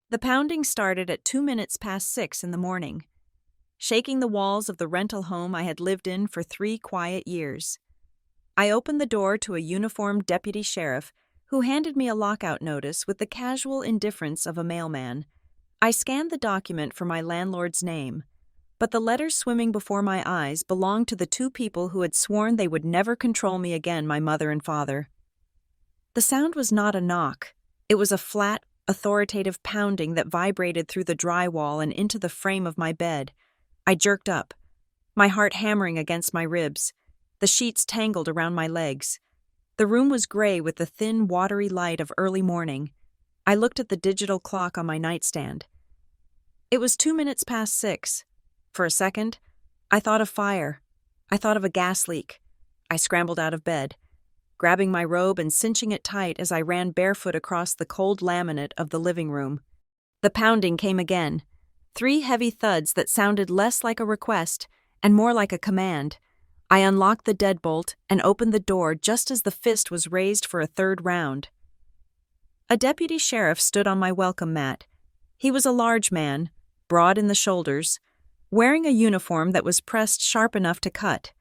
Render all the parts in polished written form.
The pounding started at 2 minutes past 6 in the morning, shaking the walls of the rental home I had lived in for 3 quiet years. I opened the door to a uniformed deputy sheriff who handed me a lockout notice with the casual indifference of a mailman. I scanned the document for my landlord's name, but the letters swimming before my eyes belonged to the two people who had sworn they would never control me again, my mother and father. The sound was not a knock. It was a flat, authoritative pounding that vibrated through the drywall and into the frame of my bed. I jerked up, my heart hammering against my ribs, the sheets tangled around my legs. The room was gray with the thin, watery light of early morning. I looked at the digital clock on my nightstand. It was 2 minutes past 6. For a second, I thought of fire. I thought of a gas leak. I scrambled out of bed, grabbing my robe and cinching it tight as I ran barefoot across the cold laminate of the living room. The pounding came again, 3 heavy thuds that sounded less like a request and more like a command. I unlocked the deadbolt and opened the door just as the fist was raised for a third round. A deputy sheriff stood on my welcome mat. He was a large man, broad in the shoulders, wearing a uniform that was pressed sharp enough to cut.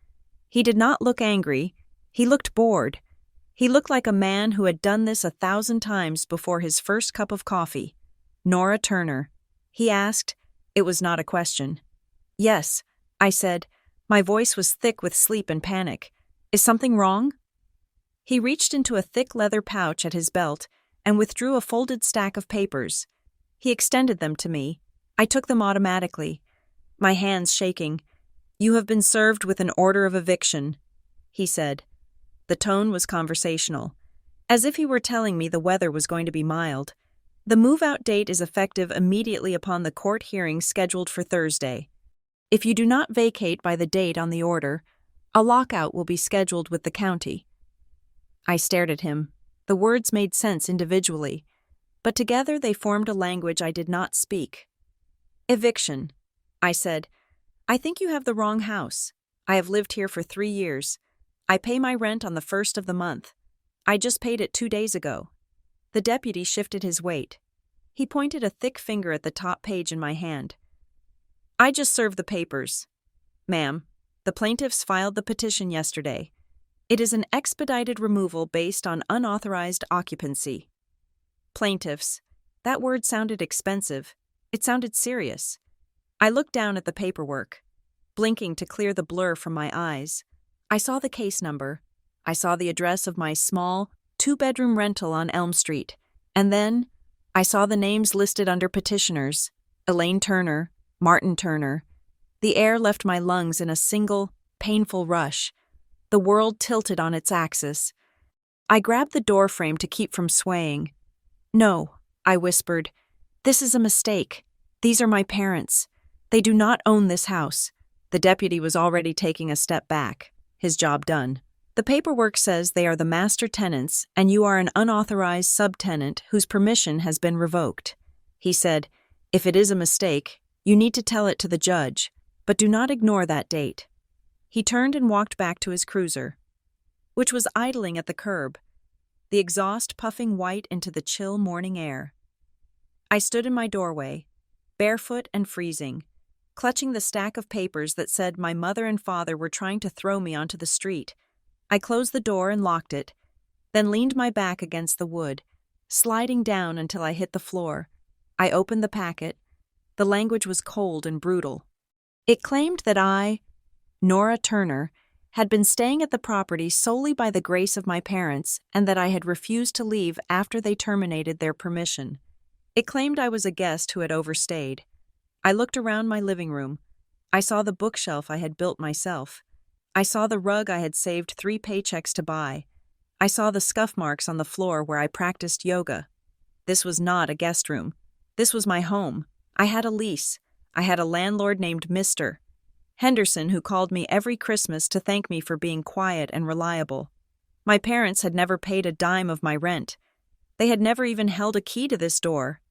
He did not look angry. He looked bored. He looked like a man who had done this 1,000 times before his first cup of coffee. "Nora Turner?" he asked. It was not a question. "Yes," I said. My voice was thick with sleep and panic. "Is something wrong?" He reached into a thick leather pouch at his belt and withdrew a folded stack of papers. He extended them to me. I took them automatically, my hands shaking. "You have been served with an order of eviction," he said. The tone was conversational, as if he were telling me the weather was going to be mild. "The move-out date is effective immediately upon the court hearing scheduled for Thursday. If you do not vacate by the date on the order, a lockout will be scheduled with the county." I stared at him. The words made sense individually, but together they formed a language I did not speak. "Eviction," I said. "I think you have the wrong house. I have lived here for 3 years. I pay my rent on the 1st of the month. I just paid it 2 days ago." The deputy shifted his weight. He pointed a thick finger at the top page in my hand. "I just served the papers. Ma'am, the plaintiffs filed the petition yesterday. It is an expedited removal based on unauthorized occupancy." Plaintiffs. That word sounded expensive. It sounded serious. I looked down at the paperwork, blinking to clear the blur from my eyes. I saw the case number. I saw the address of my small, 2-bedroom rental on Elm Street. And then I saw the names listed under petitioners: Elaine Turner, Martin Turner. The air left my lungs in a single, painful rush. The world tilted on its axis. I grabbed the door frame to keep from swaying. "No," I whispered. "This is a mistake. These are my parents. They do not own this house." The deputy was already taking a step back, his job done. "The paperwork says they are the master tenants and you are an unauthorized subtenant whose permission has been revoked," he said. "If it is a mistake, you need to tell it to the judge, but do not ignore that date." He turned and walked back to his cruiser, which was idling at the curb, the exhaust puffing white into the chill morning air. I stood in my doorway, barefoot and freezing, clutching the stack of papers that said my mother and father were trying to throw me onto the street. I closed the door and locked it, then leaned my back against the wood, sliding down until I hit the floor. I opened the packet. The language was cold and brutal. It claimed that I, Nora Turner, had been staying at the property solely by the grace of my parents and that I had refused to leave after they terminated their permission. It claimed I was a guest who had overstayed. I looked around my living room. I saw the bookshelf I had built myself. I saw the rug I had saved 3 paychecks to buy. I saw the scuff marks on the floor where I practiced yoga. This was not a guest room. This was my home. I had a lease. I had a landlord named Mr. Henderson who called me every Christmas to thank me for being quiet and reliable. My parents had never paid a dime of my rent. They had never even held a key to this door.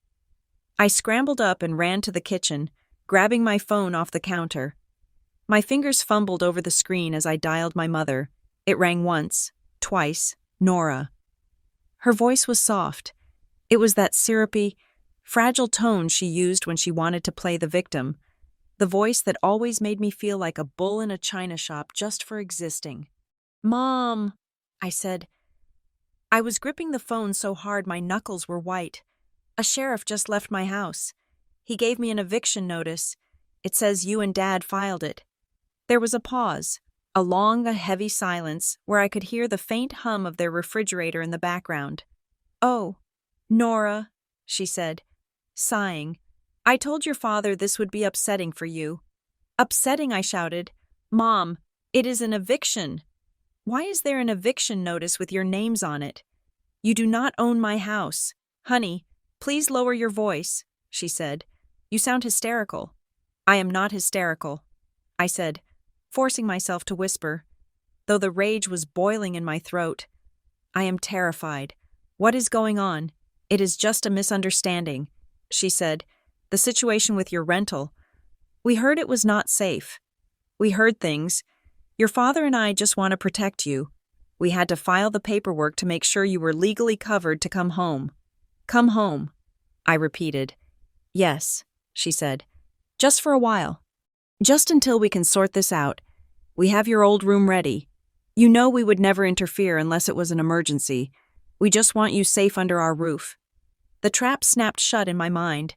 I scrambled up and ran to the kitchen, grabbing my phone off the counter. My fingers fumbled over the screen as I dialed my mother. It rang once, twice, Nora. Her voice was soft. It was that syrupy, fragile tone she used when she wanted to play the victim, the voice that always made me feel like a bull in a china shop just for existing. "Mom," I said. I was gripping the phone so hard my knuckles were white. "A sheriff just left my house. He gave me an eviction notice. It says you and Dad filed it." There was a pause, a heavy silence where I could hear the faint hum of their refrigerator in the background. "Oh, Nora," she said, sighing. "I told your father this would be upsetting for you." "Upsetting?" I shouted. "Mom, it is an eviction." "Why is there an eviction notice with your names on it? You do not own my house. Honey, please lower your voice," she said. "You sound hysterical." "I am not hysterical," I said, forcing myself to whisper, though the rage was boiling in my throat. "I am terrified. What is going on? It is just a misunderstanding," she said. "The situation with your rental. We heard it was not safe. We heard things. Your father and I just want to protect you. We had to file the paperwork to make sure you were legally covered to come home." "Come home," I repeated. "Yes," she said. "Just for a while. Just until we can sort this out. We have your old room ready. You know we would never interfere unless it was an emergency. We just want you safe under our roof." The trap snapped shut in my mind.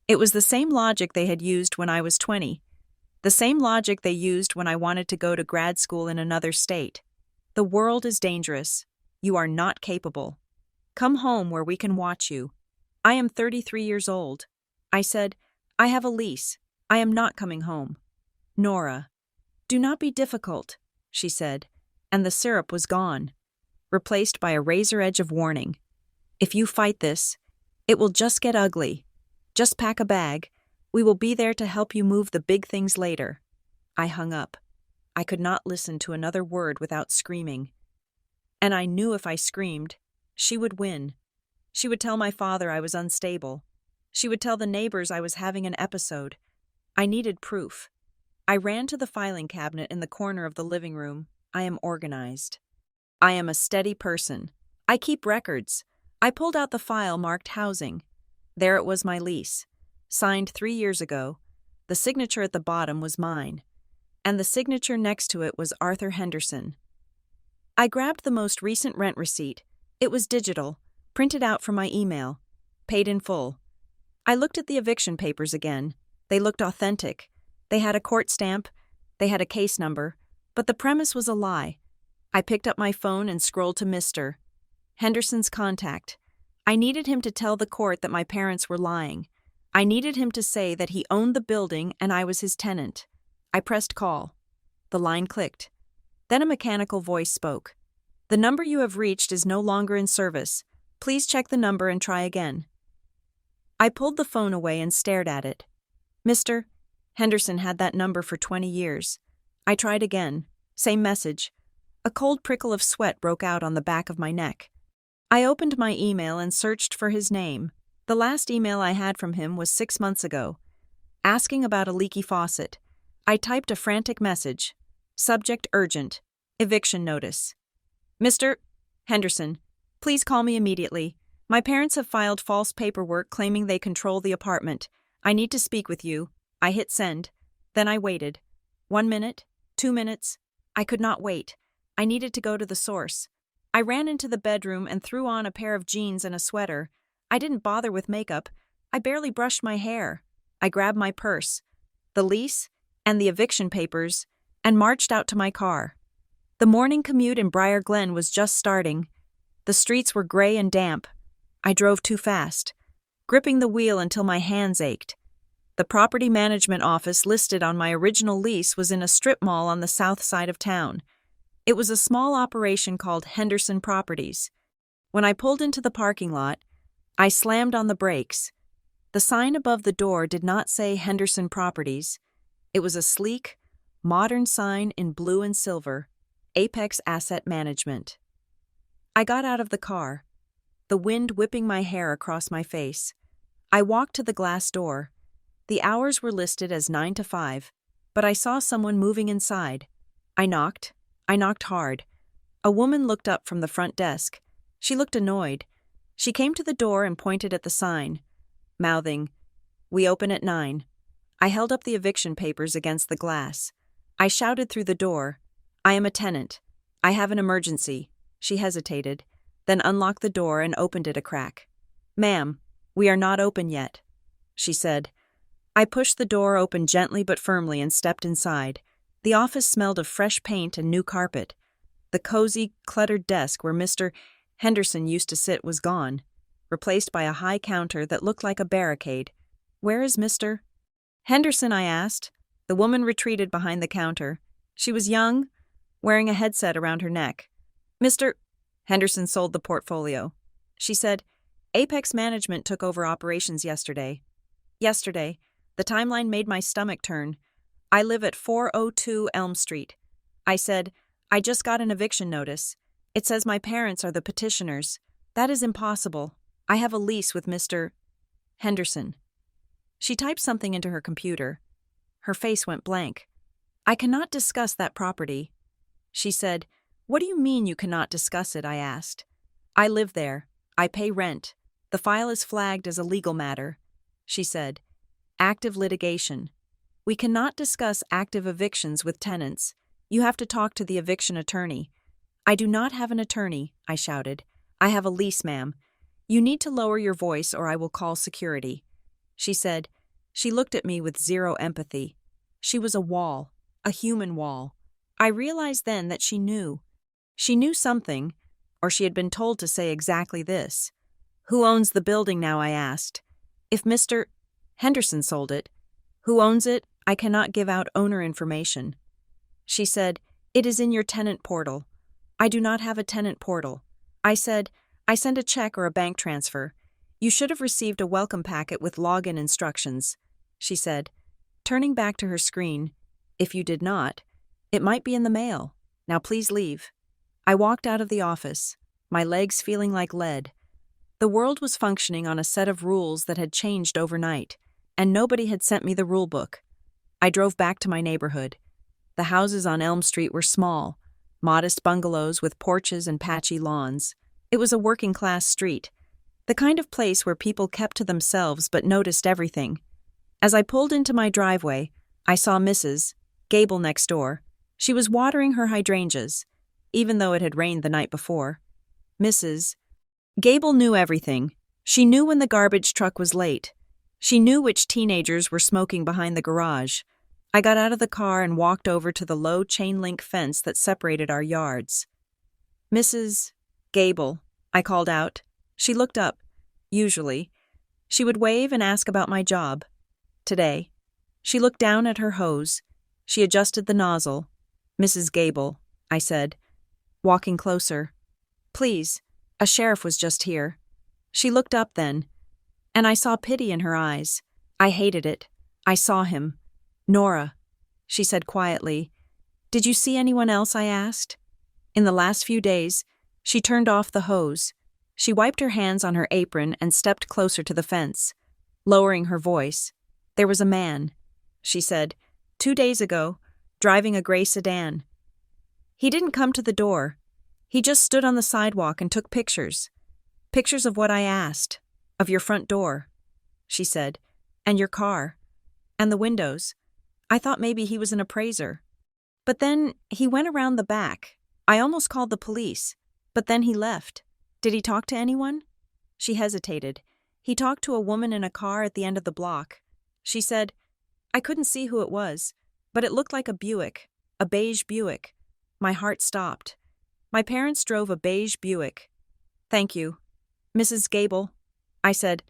It was the same logic they had used when I was 20. The same logic they used when I wanted to go to grad school in another state. "The world is dangerous. You are not capable. Come home where we can watch you." "I am 33 years old." I said. "I have a lease. I am not coming home." "Nora." "Do not be difficult," she said, and the syrup was gone, replaced by a razor edge of warning. "If you fight this, it will just get ugly. Just pack a bag. We will be there to help you move the big things later." I hung up. I could not listen to another word without screaming. And I knew if I screamed, she would win. She would tell my father I was unstable. She would tell the neighbors I was having an episode. I needed proof. I ran to the filing cabinet in the corner of the living room. I am organized. I am a steady person. I keep records. I pulled out the file marked housing. There it was, my lease. Signed 3 years ago. The signature at the bottom was mine. And the signature next to it was Arthur Henderson. I grabbed the most recent rent receipt. It was digital, printed out from my email, paid in full. I looked at the eviction papers again. They looked authentic. They had a court stamp. They had a case number. But the premise was a lie. I picked up my phone and scrolled to Mr. Henderson's contact. I needed him to tell the court that my parents were lying. I needed him to say that he owned the building and I was his tenant. I pressed call. The line clicked. Then a mechanical voice spoke. "The number you have reached is no longer in service. Please check the number and try again." I pulled the phone away and stared at it. Mr. Henderson had that number for 20 years. I tried again. Same message. A cold prickle of sweat broke out on the back of my neck. I opened my email and searched for his name. The last email I had from him was 6 months ago, asking about a leaky faucet. I typed a frantic message. Subject urgent. Eviction notice. "Mr. Henderson, please call me immediately. My parents have filed false paperwork claiming they control the apartment. I need to speak with you." I hit send. Then I waited. 1 minute, 2 minutes. I could not wait. I needed to go to the source. I ran into the bedroom and threw on a pair of jeans and a sweater. I didn't bother with makeup. I barely brushed my hair. I grabbed my purse, the lease, and the eviction papers, and marched out to my car. The morning commute in Briar Glen was just starting. The streets were gray and damp. I drove too fast, gripping the wheel until my hands ached. The property management office listed on my original lease was in a strip mall on the south side of town. It was a small operation called Henderson Properties. When I pulled into the parking lot, I slammed on the brakes. The sign above the door did not say Henderson Properties. It was a sleek, modern sign in blue and silver, Apex Asset Management. I got out of the car, the wind whipping my hair across my face. I walked to the glass door. The hours were listed as 9 to 5, but I saw someone moving inside. I knocked hard. A woman looked up from the front desk. She looked annoyed. She came to the door and pointed at the sign. mouthing, "We open at 9. I held up the eviction papers against the glass. I shouted through the door, "I am a tenant. I have an emergency." She hesitated, then unlocked the door and opened it a crack. "Ma'am, we are not open yet," she said. I pushed the door open gently but firmly and stepped inside. The office smelled of fresh paint and new carpet. The cozy, cluttered desk where Mr. Henderson used to sit was gone, replaced by a high counter that looked like a barricade. "Where is Mr. Henderson?" I asked. The woman retreated behind the counter. She was young, wearing a headset around her neck. "Mr. Henderson sold the portfolio," she said. "Apex Management took over operations yesterday. The timeline made my stomach turn. I live at 402 Elm Street." I said, "I just got an eviction notice. It says my parents are the petitioners. That is impossible. I have a lease with Mr. Henderson." She typed something into her computer. Her face went blank. "I cannot discuss that property," she said. "What do you mean you cannot discuss it?" I asked. "I live there. I pay rent. The file is flagged as a legal matter," she said. "Active litigation. We cannot discuss active evictions with tenants. You have to talk to the eviction attorney." "I do not have an attorney," I shouted. "I have a lease, ma'am. You need to lower your voice or I will call security," she said. She looked at me with zero empathy. She was a wall, a human wall. I realized then that she knew. She knew something, or she had been told to say exactly this. "Who owns the building now?" I asked. "If Mr. Henderson sold it, who owns it? I cannot give out owner information." She said, "It is in your tenant portal." "I do not have a tenant portal." I said, "I sent a check or a bank transfer. You should have received a welcome packet with login instructions," she said, turning back to her screen. "If you did not, it might be in the mail. Now please leave." I walked out of the office, my legs feeling like lead. The world was functioning on a set of rules that had changed overnight, and nobody had sent me the rule book. I drove back to my neighborhood. The houses on Elm Street were small, modest bungalows with porches and patchy lawns. It was a working-class street, the kind of place where people kept to themselves but noticed everything. As I pulled into my driveway, I saw Mrs. Gable next door. She was watering her hydrangeas, even though it had rained the night before. Mrs. Gable knew everything. She knew when the garbage truck was late. She knew which teenagers were smoking behind the garage. I got out of the car and walked over to the low chain-link fence that separated our yards. "Mrs. Gable," I called out. She looked up. Usually, she would wave and ask about my job. Today, she looked down at her hose. She adjusted the nozzle. "Mrs. Gable," I said, walking closer. "Please, a sheriff was just here." She looked up then, and I saw pity in her eyes. I hated it. I saw him. "Nora," she said quietly. "Did you see anyone else?" I asked. In the last few days, she turned off the hose. She wiped her hands on her apron and stepped closer to the fence. Lowering her voice, "There was a man," she said, "2 days ago, driving a gray sedan. He didn't come to the door. He just stood on the sidewalk and took pictures. Pictures of what I asked, of your front door," she said, "and your car, and the windows. I thought maybe he was an appraiser. But then he went around the back. I almost called the police, but then he left." "Did he talk to anyone?" She hesitated. "He talked to a woman in a car at the end of the block," she said. "I couldn't see who it was, but it looked like a Buick, a beige Buick." My heart stopped. My parents drove a beige Buick. "Thank you, Mrs. Gable," I said.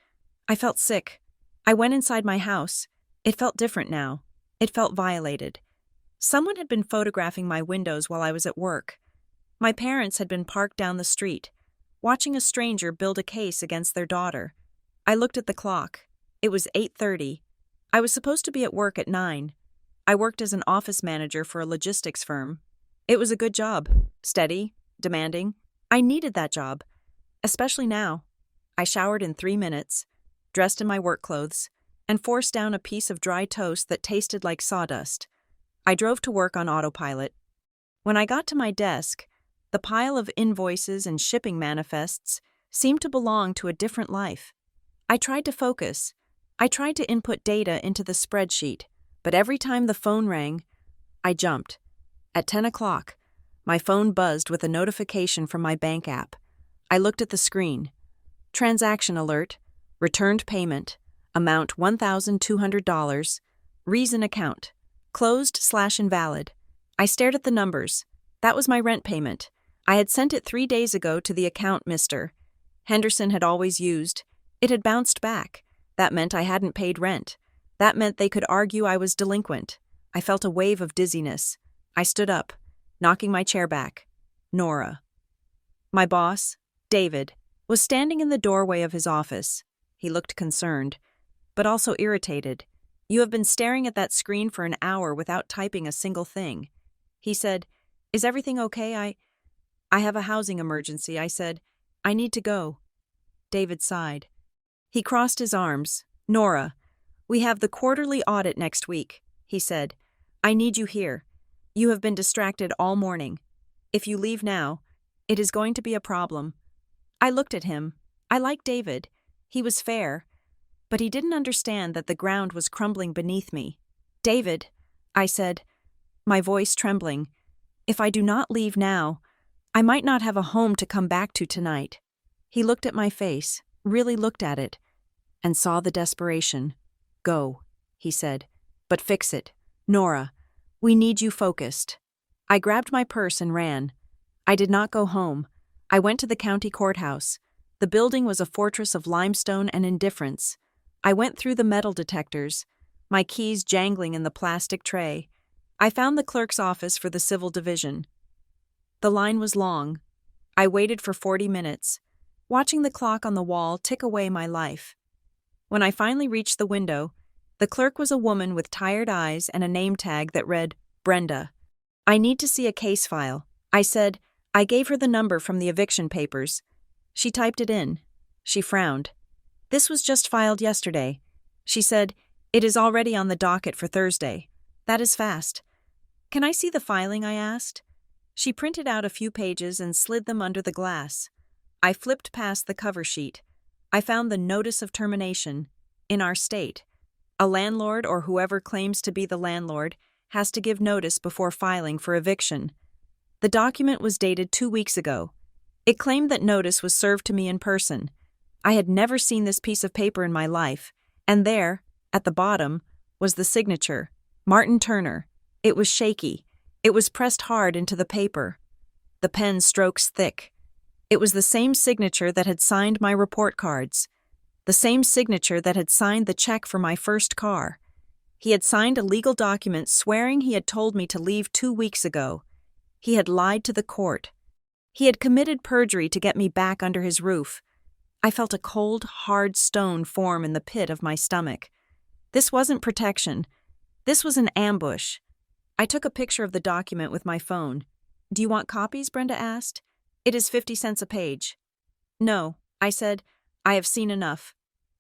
I felt sick. I went inside my house. It felt different now. It felt violated. Someone had been photographing my windows while I was at work. My parents had been parked down the street, watching a stranger build a case against their daughter. I looked at the clock. It was 8:30. I was supposed to be at work at 9. I worked as an office manager for a logistics firm. It was a good job, steady, demanding. I needed that job, especially now. I showered in 3 minutes, dressed in my work clothes, and forced down a piece of dry toast that tasted like sawdust. I drove to work on autopilot. When I got to my desk, the pile of invoices and shipping manifests seemed to belong to a different life. I tried to focus, I tried to input data into the spreadsheet, but every time the phone rang, I jumped. At 10 o'clock, my phone buzzed with a notification from my bank app. I looked at the screen. Transaction alert, returned payment, amount $1,200, reason account, closed/invalid. I stared at the numbers. That was my rent payment. I had sent it 3 days ago to the account Mr. Henderson had always used. It had bounced back. That meant I hadn't paid rent. That meant they could argue I was delinquent. I felt a wave of dizziness. I stood up, knocking my chair back. Nora. My boss, David, was standing in the doorway of his office. He looked concerned, but also irritated. "You have been staring at that screen for an hour without typing a single thing." He said, "Is everything okay? I have a housing emergency." I said, "I need to go." David sighed. He crossed his arms. "Nora, we have the quarterly audit next week," he said. "I need you here. You have been distracted all morning. If you leave now, it is going to be a problem." I looked at him. I liked David. He was fair, but he didn't understand that the ground was crumbling beneath me. "David," I said, my voice trembling, "if I do not leave now, I might not have a home to come back to tonight." He looked at my face, really looked at it, and saw the desperation. "Go," he said, "but fix it. Nora, we need you focused." I grabbed my purse and ran. I did not go home. I went to the county courthouse. The building was a fortress of limestone and indifference. I went through the metal detectors, my keys jangling in the plastic tray. I found the clerk's office for the civil division. The line was long. I waited for 40 minutes, watching the clock on the wall tick away my life. When I finally reached the window, the clerk was a woman with tired eyes and a name tag that read, Brenda. "I need to see a case file," I said. I gave her the number from the eviction papers. She typed it in. She frowned. "This was just filed yesterday." She said, "It is already on the docket for Thursday." "That is fast." "Can I see the filing?" I asked. She printed out a few pages and slid them under the glass. I flipped past the cover sheet. I found the notice of termination. In our state, a landlord or whoever claims to be the landlord has to give notice before filing for eviction. The document was dated 2 weeks ago. It claimed that notice was served to me in person. I had never seen this piece of paper in my life, and there, at the bottom, was the signature, Martin Turner. It was shaky. It was pressed hard into the paper. The pen strokes thick. It was the same signature that had signed my report cards, the same signature that had signed the check for my first car. He had signed a legal document swearing he had told me to leave 2 weeks ago. He had lied to the court. He had committed perjury to get me back under his roof. I felt a cold, hard stone form in the pit of my stomach. This wasn't protection. This was an ambush. I took a picture of the document with my phone. "Do you want copies?" Brenda asked. "It is 50 cents a page." "No," I said. "I have seen enough."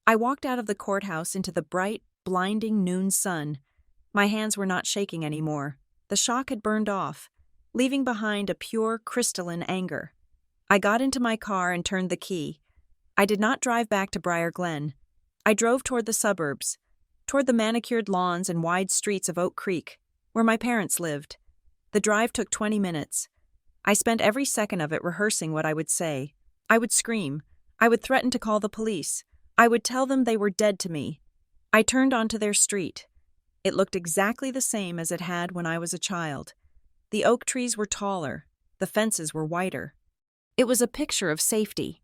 I walked out of the courthouse into the bright, blinding noon sun. My hands were not shaking anymore. The shock had burned off, leaving behind a pure, crystalline anger. I got into my car and turned the key. I did not drive back to Briar Glen. I drove toward the suburbs, toward the manicured lawns and wide streets of Oak Creek, where my parents lived. The drive took 20 minutes. I spent every second of it rehearsing what I would say. I would scream. I would threaten to call the police. I would tell them they were dead to me. I turned onto their street. It looked exactly the same as it had when I was a child. The oak trees were taller. The fences were whiter. It was a picture of safety.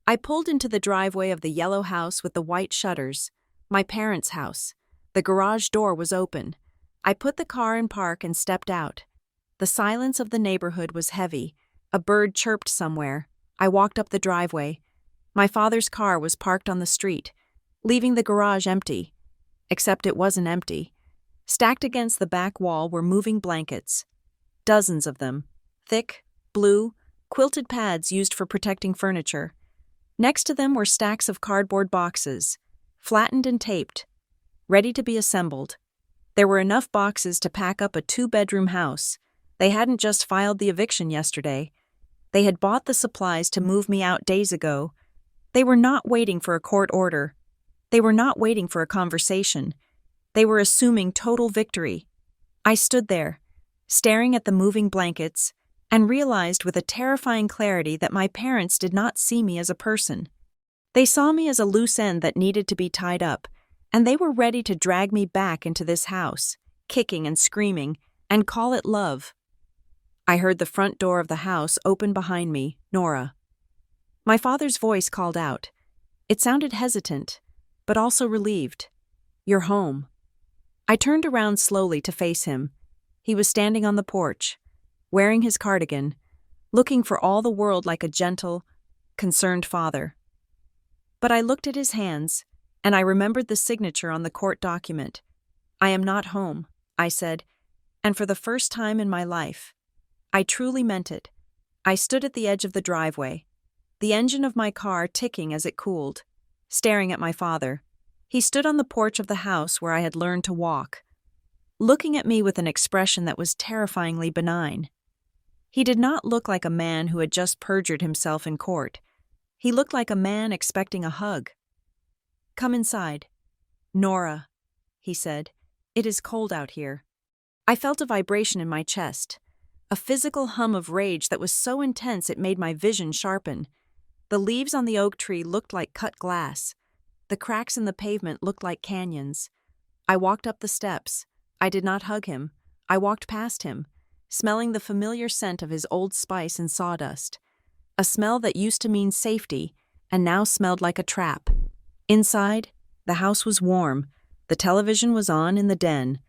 I pulled into the driveway of the yellow house with the white shutters, my parents' house. The garage door was open. I put the car in park and stepped out. The silence of the neighborhood was heavy. A bird chirped somewhere. I walked up the driveway. My father's car was parked on the street, leaving the garage empty. Except it wasn't empty. Stacked against the back wall were moving blankets. Dozens of them. Thick, blue, quilted pads used for protecting furniture. Next to them were stacks of cardboard boxes, flattened and taped, ready to be assembled. There were enough boxes to pack up a 2-bedroom house. They hadn't just filed the eviction yesterday. They had bought the supplies to move me out days ago. They were not waiting for a court order. They were not waiting for a conversation. They were assuming total victory. I stood there, staring at the moving blankets, and realized with a terrifying clarity that my parents did not see me as a person. They saw me as a loose end that needed to be tied up, and they were ready to drag me back into this house, kicking and screaming, and call it love. I heard the front door of the house open behind me, Nora. My father's voice called out. It sounded hesitant, but also relieved. "You're home." I turned around slowly to face him. He was standing on the porch, wearing his cardigan, looking for all the world like a gentle, concerned father. But I looked at his hands, and I remembered the signature on the court document. "I am not home," I said, and for the first time in my life, I truly meant it. I stood at the edge of the driveway, the engine of my car ticking as it cooled, staring at my father. He stood on the porch of the house where I had learned to walk, looking at me with an expression that was terrifyingly benign. He did not look like a man who had just perjured himself in court. He looked like a man expecting a hug. "Come inside." "Nora," he said, "it is cold out here." I felt a vibration in my chest, a physical hum of rage that was so intense it made my vision sharpen. The leaves on the oak tree looked like cut glass. The cracks in the pavement looked like canyons. I walked up the steps. I did not hug him. I walked past him, smelling the familiar scent of his Old Spice and sawdust. A smell that used to mean safety and now smelled like a trap. Inside, the house was warm. The television was on in the den,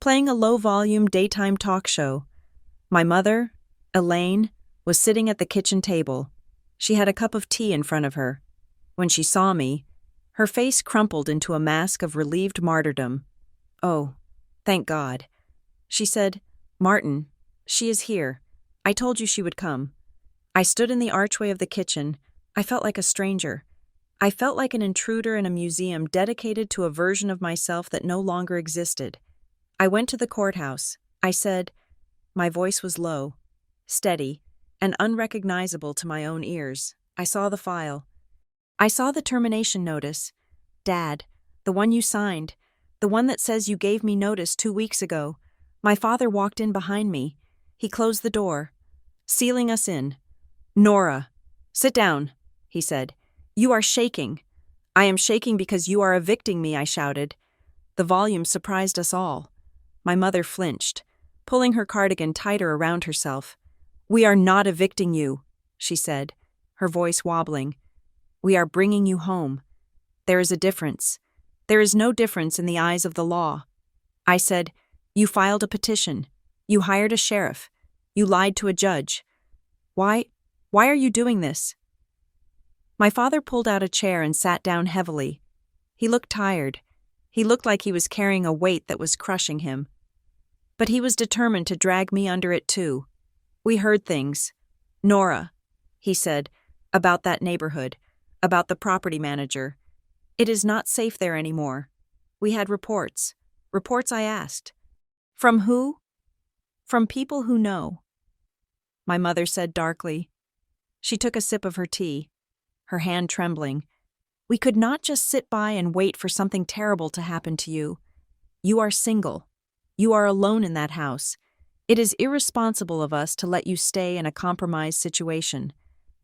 playing a low-volume daytime talk show. My mother, Elaine, was sitting at the kitchen table. She had a cup of tea in front of her. When she saw me, her face crumpled into a mask of relieved martyrdom. "Oh, thank God." She said, "Martin, she is here. I told you she would come." I stood in the archway of the kitchen. I felt like a stranger. I felt like an intruder in a museum dedicated to a version of myself that no longer existed. I went to the courthouse. I said, my voice was low, steady, and unrecognizable to my own ears. I saw the file. I saw the termination notice. "Dad, the one you signed, the one that says you gave me notice 2 weeks ago." My father walked in behind me. He closed the door, sealing us in. "Nora, sit down," he said. "You are shaking." "I am shaking because you are evicting me," I shouted. The volume surprised us all. My mother flinched, pulling her cardigan tighter around herself. "We are not evicting you," she said, her voice wobbling. "We are bringing you home. There is a difference. There is no difference in the eyes of the law." I said, "You filed a petition. You hired a sheriff. You lied to a judge. Why are you doing this?" My father pulled out a chair and sat down heavily. He looked tired. He looked like he was carrying a weight that was crushing him. But he was determined to drag me under it too. "We heard things. Nora," he said, "about that neighborhood, about the property manager. It is not safe there anymore. We had reports. Reports I asked. From who? From people who know." My mother said darkly. She took a sip of her tea, her hand trembling. "We could not just sit by and wait for something terrible to happen to you. You are single. You are alone in that house. It is irresponsible of us to let you stay in a compromised situation."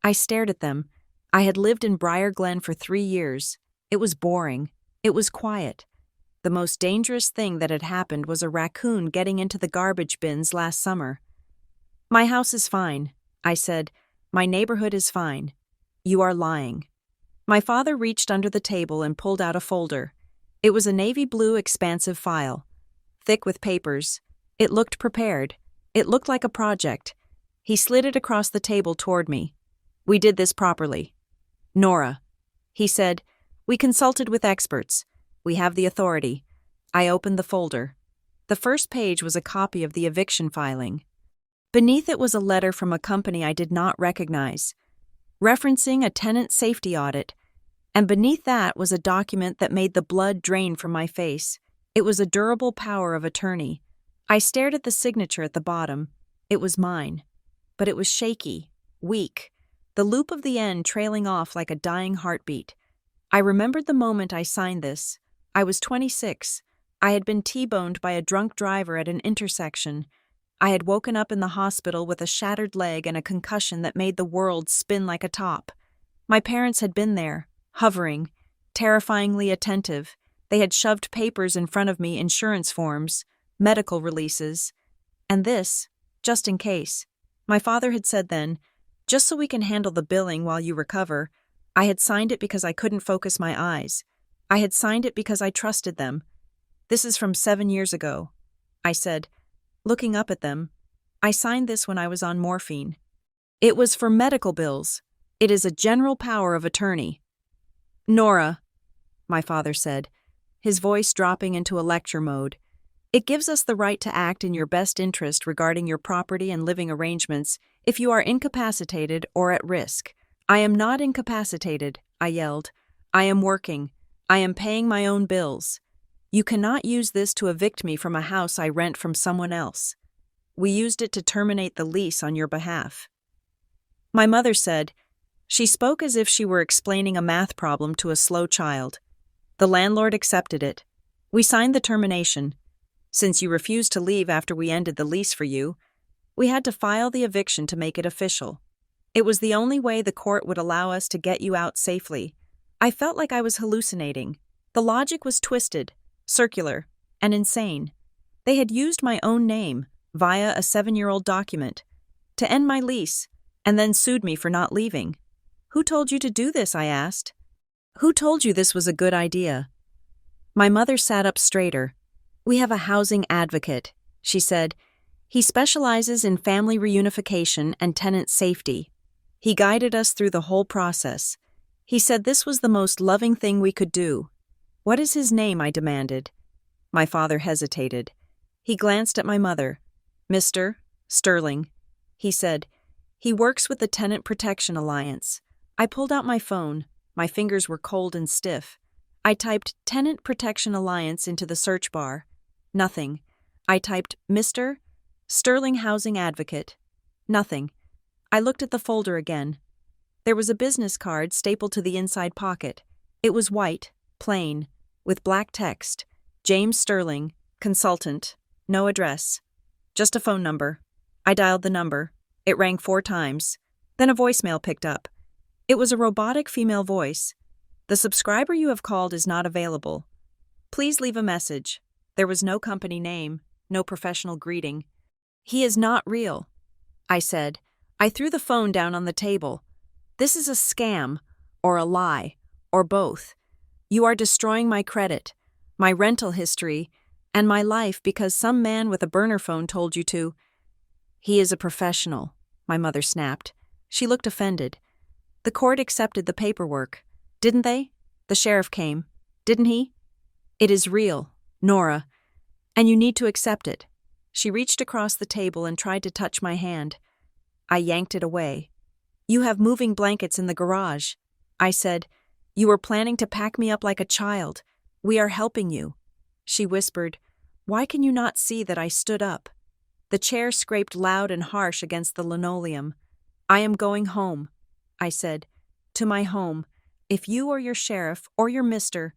I stared at them. I had lived in Briar Glen for 3 years. It was boring. It was quiet. The most dangerous thing that had happened was a raccoon getting into the garbage bins last summer. "My house is fine," I said. "My neighborhood is fine." "You are lying." My father reached under the table and pulled out a folder. It was a navy blue expansive file, thick with papers. It looked prepared. It looked like a project. He slid it across the table toward me. "We did this properly." "Nora," he said, "we consulted with experts. We have the authority." I opened the folder. The first page was a copy of the eviction filing. Beneath it was a letter from a company I did not recognize, referencing a tenant safety audit, and beneath that was a document that made the blood drain from my face. It was a durable power of attorney. I stared at the signature at the bottom. It was mine, but it was shaky, weak, the loop of the end trailing off like a dying heartbeat. I remembered the moment I signed this. I was 26. I had been T-boned by a drunk driver at an intersection. I had woken up in the hospital with a shattered leg and a concussion that made the world spin like a top. My parents had been there, hovering, terrifyingly attentive. They had shoved papers in front of me, insurance forms, medical releases. And this, just in case. My father had said then, just so we can handle the billing while you recover. I had signed it because I couldn't focus my eyes. I had signed it because I trusted them. This is from 7 years ago, I said, looking up at them. I signed this when I was on morphine. It was for medical bills. It is a general power of attorney. Nora, my father said, his voice dropping into a lecture mode. It gives us the right to act in your best interest regarding your property and living arrangements if you are incapacitated or at risk. I am not incapacitated, I yelled. I am working. I am paying my own bills. You cannot use this to evict me from a house I rent from someone else. We used it to terminate the lease on your behalf. My mother said. She spoke as if she were explaining a math problem to a slow child. The landlord accepted it. We signed the termination. Since you refused to leave after we ended the lease for you, we had to file the eviction to make it official. It was the only way the court would allow us to get you out safely. I felt like I was hallucinating. The logic was twisted, circular, and insane. They had used my own name, via a 7-year-old document, to end my lease, and then sued me for not leaving. Who told you to do this? I asked. Who told you this was a good idea? My mother sat up straighter. We have a housing advocate, she said. He specializes in family reunification and tenant safety. He guided us through the whole process. He said this was the most loving thing we could do. What is his name? I demanded. My father hesitated. He glanced at my mother. Mr. Sterling, he said. He works with the Tenant Protection Alliance. I pulled out my phone. My fingers were cold and stiff. I typed Tenant Protection Alliance into the search bar. Nothing. I typed Mr. Sterling Housing Advocate. Nothing. I looked at the folder again. There was a business card stapled to the inside pocket. It was white, plain, with black text. James Sterling, consultant, no address. Just a phone number. I dialed the number. It rang 4 times. Then a voicemail picked up. It was a robotic female voice. The subscriber you have called is not available. Please leave a message. There was no company name, no professional greeting. He is not real, I said. I threw the phone down on the table. This is a scam, or a lie, or both. You are destroying my credit, my rental history, and my life because some man with a burner phone told you to. He is a professional, my mother snapped. She looked offended. The court accepted the paperwork. Didn't they? The sheriff came. Didn't he? It is real, Nora, and you need to accept it. She reached across the table and tried to touch my hand. I yanked it away. You have moving blankets in the garage. I said, you were planning to pack me up like a child. We are helping you. She whispered, why can you not see that I stood up? The chair scraped loud and harsh against the linoleum. I am going home, I said, to my home. If you or your sheriff or your Mr.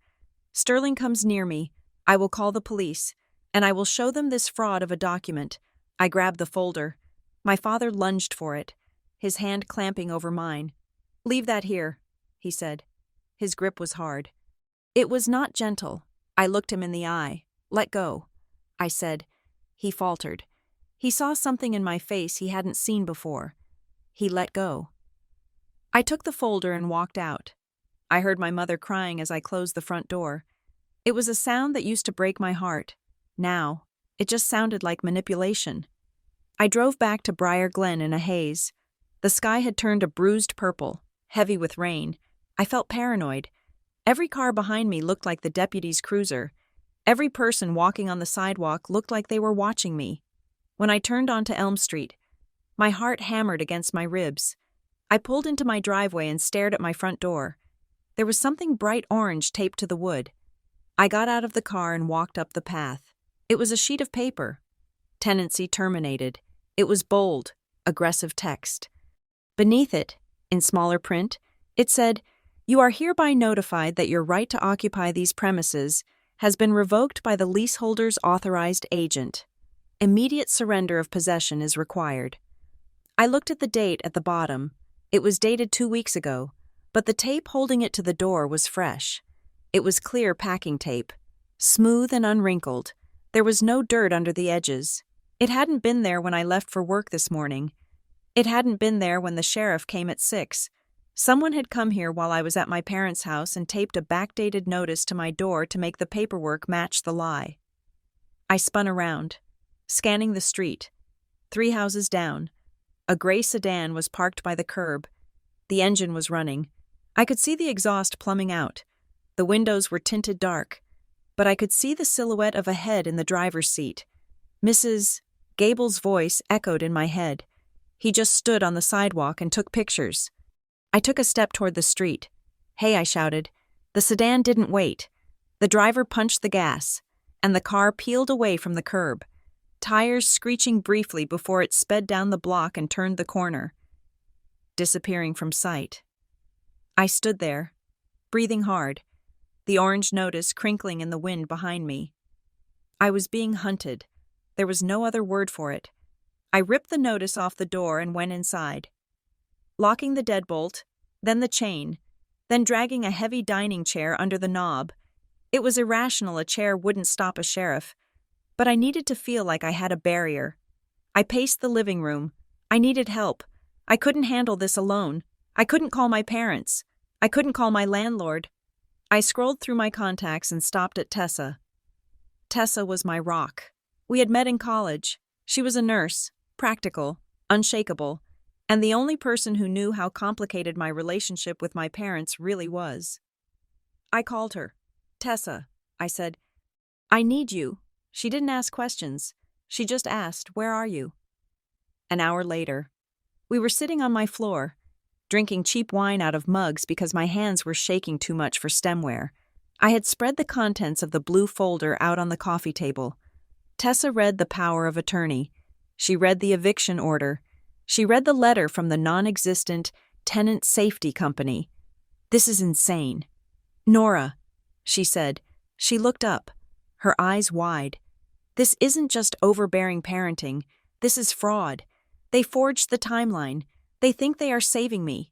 Sterling comes near me, I will call the police, and I will show them this fraud of a document. I grabbed the folder. My father lunged for it, his hand clamping over mine. Leave that here, he said. His grip was hard. It was not gentle. I looked him in the eye. Let go, I said. He faltered. He saw something in my face he hadn't seen before. He let go. I took the folder and walked out. I heard my mother crying as I closed the front door. It was a sound that used to break my heart. Now, it just sounded like manipulation. I drove back to Briar Glen in a haze. The sky had turned a bruised purple, heavy with rain. I felt paranoid. Every car behind me looked like the deputy's cruiser. Every person walking on the sidewalk looked like they were watching me. When I turned onto Elm Street, my heart hammered against my ribs. I pulled into my driveway and stared at my front door. There was something bright orange taped to the wood. I got out of the car and walked up the path. It was a sheet of paper. Tenancy terminated. It was bold, aggressive text. Beneath it, in smaller print, it said, You are hereby notified that your right to occupy these premises has been revoked by the leaseholder's authorized agent. Immediate surrender of possession is required. I looked at the date at the bottom. It was dated 2 weeks ago, but the tape holding it to the door was fresh. It was clear packing tape, smooth and unwrinkled. There was no dirt under the edges. It hadn't been there when I left for work this morning. It hadn't been there when the sheriff came at 6. Someone had come here while I was at my parents' house and taped a backdated notice to my door to make the paperwork match the lie. I spun around, scanning the street. 3 houses down. A gray sedan was parked by the curb. The engine was running. I could see the exhaust plumbing out. The windows were tinted dark, but I could see the silhouette of a head in the driver's seat. Mrs. Gable's voice echoed in my head. He just stood on the sidewalk and took pictures. I took a step toward the street. "Hey," I shouted. The sedan didn't wait. The driver punched the gas, and the car peeled away from the curb, tires screeching briefly before it sped down the block and turned the corner, disappearing from sight. I stood there, breathing hard, the orange notice crinkling in the wind behind me. I was being hunted. There was no other word for it. I ripped the notice off the door and went inside, locking the deadbolt, then the chain, then dragging a heavy dining chair under the knob. It was irrational a chair wouldn't stop a sheriff, but I needed to feel like I had a barrier. I paced the living room. I needed help. I couldn't handle this alone. I couldn't call my parents. I couldn't call my landlord. I scrolled through my contacts and stopped at Tessa. Tessa was my rock. We had met in college. She was a nurse, practical, unshakable, and the only person who knew how complicated my relationship with my parents really was. I called her. "Tessa," I said, "I need you." She didn't ask questions. She just asked, "Where are you?" An hour later, we were sitting on my floor, drinking cheap wine out of mugs because my hands were shaking too much for stemware. I had spread the contents of the blue folder out on the coffee table. Tessa read the power of attorney. She read the eviction order. She read the letter from the non-existent tenant safety company. "This is insane." "Nora," she said. She looked up, her eyes wide. "This isn't just overbearing parenting. This is fraud. They forged the timeline. They think they are saving me."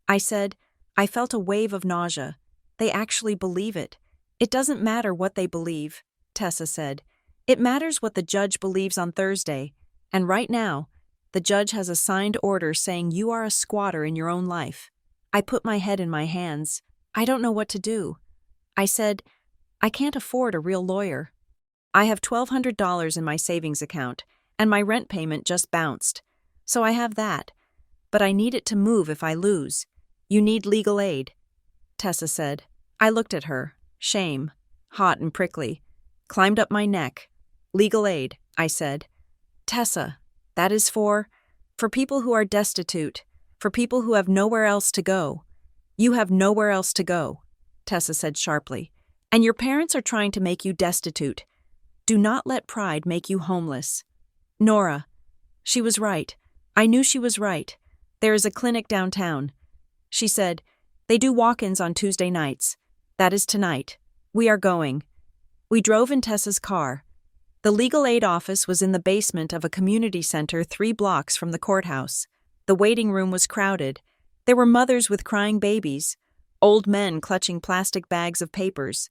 I said, I felt a wave of nausea. "They actually believe it." "It doesn't matter what they believe," Tessa said. "It matters what the judge believes on Thursday. And right now, the judge has a signed order saying you are a squatter in your own life." I put my head in my hands. I don't know what to do. I said, "I can't afford a real lawyer. I have $1,200 in my savings account, and my rent payment just bounced. So I have that. But I need it to move if I lose. You need legal aid," Tessa said. I looked at her, shame, hot and prickly, climbed up my neck. "Legal aid," I said. "Tessa, that is for people who are destitute, for people who have nowhere else to go." "You have nowhere else to go," Tessa said sharply. "And your parents are trying to make you destitute. Do not let pride make you homeless." "Nora." She was right. I knew she was right. "There is a clinic downtown," she said. "They do walk-ins on Tuesday nights. That is tonight. We are going." We drove in Tessa's car. The legal aid office was in the basement of a community center 3 blocks from the courthouse. The waiting room was crowded. There were mothers with crying babies, old men clutching plastic bags of papers,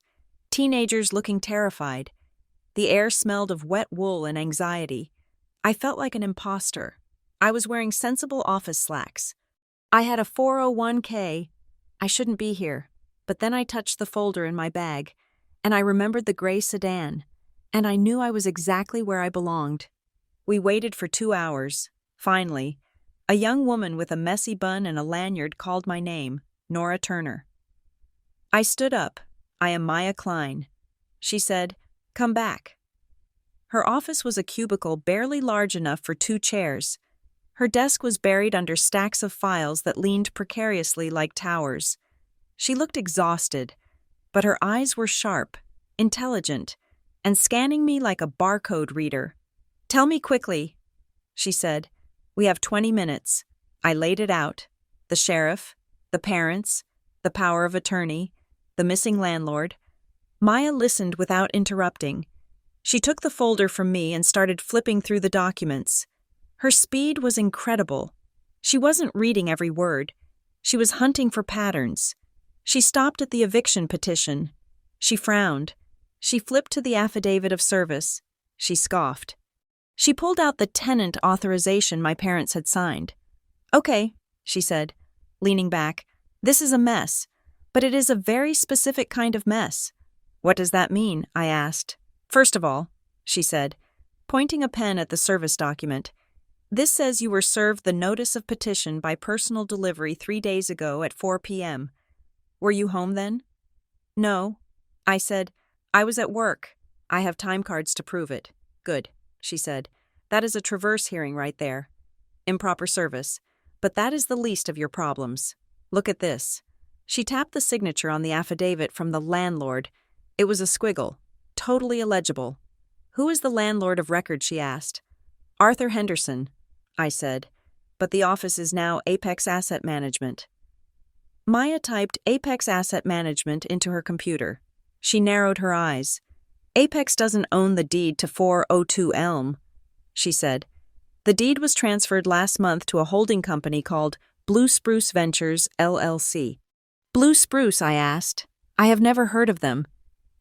teenagers looking terrified. The air smelled of wet wool and anxiety. I felt like an imposter. I was wearing sensible office slacks. I had a 401k. I shouldn't be here. But then I touched the folder in my bag, and I remembered the gray sedan, and I knew I was exactly where I belonged. We waited for 2 hours. Finally, a young woman with a messy bun and a lanyard called my name, Nora Turner. I stood up. "I am Maya Klein." She said, "Come back." Her office was a cubicle barely large enough for 2 chairs. Her desk was buried under stacks of files that leaned precariously like towers. She looked exhausted, but her eyes were sharp, intelligent, and scanning me like a barcode reader. "Tell me quickly," she said. "We have 20 minutes. I laid it out. The sheriff, the parents, the power of attorney, the missing landlord. Maya listened without interrupting. She took the folder from me and started flipping through the documents. Her speed was incredible. She wasn't reading every word. She was hunting for patterns. She stopped at the eviction petition. She frowned. She flipped to the affidavit of service. She scoffed. She pulled out the tenant authorization my parents had signed. "Okay," she said, leaning back. "This is a mess, but it is a very specific kind of mess." "What does that mean?" I asked. "First of all," she said, pointing a pen at the service document, "this says you were served the notice of petition by personal delivery 3 days ago at 4 p.m. Were you home then?" "No," I said. "I was at work. I have time cards to prove it." "Good," she said. "That is a traverse hearing right there. Improper service. But that is the least of your problems. Look at this." She tapped the signature on the affidavit from the landlord. It was a squiggle, totally illegible. "Who is the landlord of record?" she asked. "Arthur Henderson," I said. "But the office is now Apex Asset Management." Maya typed Apex Asset Management into her computer. She narrowed her eyes. "Apex doesn't own the deed to 402 Elm," she said. "The deed was transferred last month to a holding company called Blue Spruce Ventures, LLC. "Blue Spruce?" I asked. "I have never heard of them."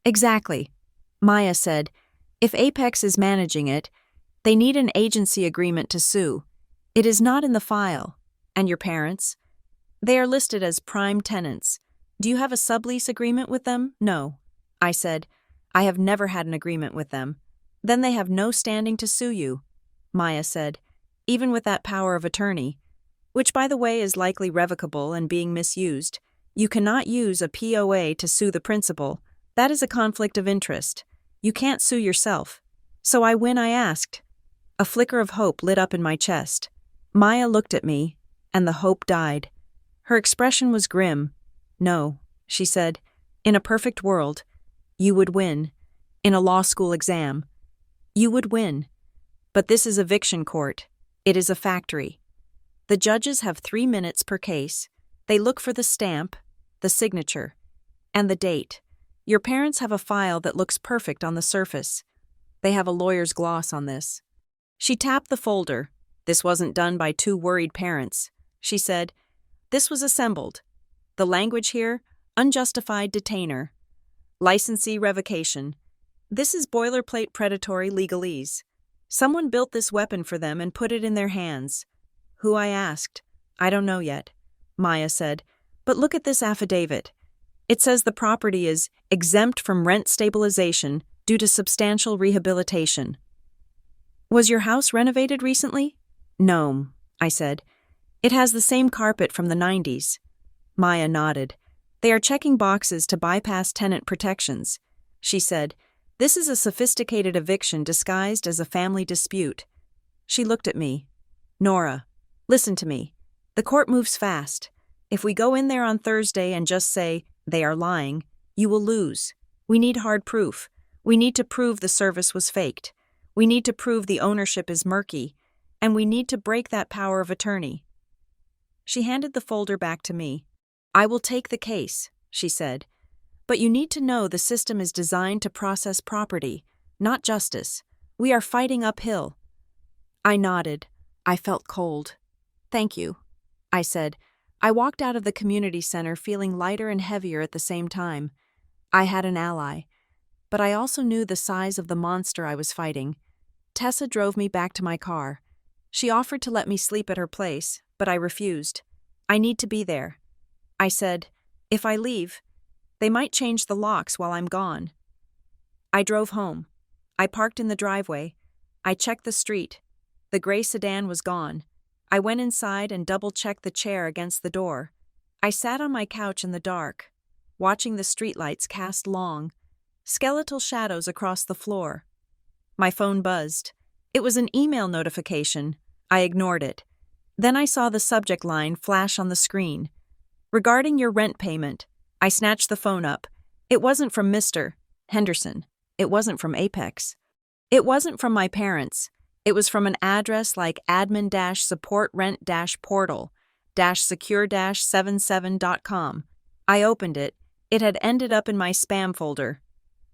"Exactly," Maya said. "If Apex is managing it, they need an agency agreement to sue. It is not in the file. And your parents? They are listed as prime tenants. Do you have a sublease agreement with them?" "No," I said. "I have never had an agreement with them." "Then they have no standing to sue you," Maya said, "even with that power of attorney, which by the way is likely revocable and being misused. You cannot use a POA to sue the principal. That is a conflict of interest. You can't sue yourself." "So I win?" I asked. A flicker of hope lit up in my chest. Maya looked at me, and the hope died. Her expression was grim. "No," she said. "In a perfect world, you would win. In a law school exam, you would win. But this is eviction court. It is a factory. The judges have 3 minutes per case. They look for the stamp, the signature, and the date. Your parents have a file that looks perfect on the surface. They have a lawyer's gloss on this." She tapped the folder. "This wasn't done by 2 worried parents," she said. "This was assembled. The language here, unjustified detainer. Licensee revocation. This is boilerplate predatory legalese. Someone built this weapon for them and put it in their hands." "Who?" I asked. "I don't know yet," Maya said. "But look at this affidavit. It says the property is exempt from rent stabilization due to substantial rehabilitation." "Was your house renovated recently?" "No," I said. "It has the same carpet from the 90s. Maya nodded. "They are checking boxes to bypass tenant protections," she said. "This is a sophisticated eviction disguised as a family dispute." She looked at me. "Nora, listen to me. The court moves fast. If we go in there on Thursday and just say, 'They are lying,' you will lose. We need hard proof. We need to prove the service was faked. We need to prove the ownership is murky. And we need to break that power of attorney." She handed the folder back to me. "I will take the case," she said. "But you need to know the system is designed to process property, not justice. We are fighting uphill." I nodded. I felt cold. "Thank you," I said. I walked out of the community center feeling lighter and heavier at the same time. I had an ally. But I also knew the size of the monster I was fighting. Tessa drove me back to my car. She offered to let me sleep at her place, but I refused. "I need to be there." I said, "If I leave, they might change the locks while I'm gone." I drove home. I parked in the driveway. I checked the street. The gray sedan was gone. I went inside and double-checked the chair against the door. I sat on my couch in the dark, watching the streetlights cast long, skeletal shadows across the floor. My phone buzzed. It was an email notification. I ignored it. Then I saw the subject line flash on the screen. "Regarding your rent payment." I snatched the phone up. It wasn't from Mr. Henderson. It wasn't from Apex. It wasn't from my parents. It was from an address like admin-support-rent-portal-secure-77.com. I opened it. It had ended up in my spam folder.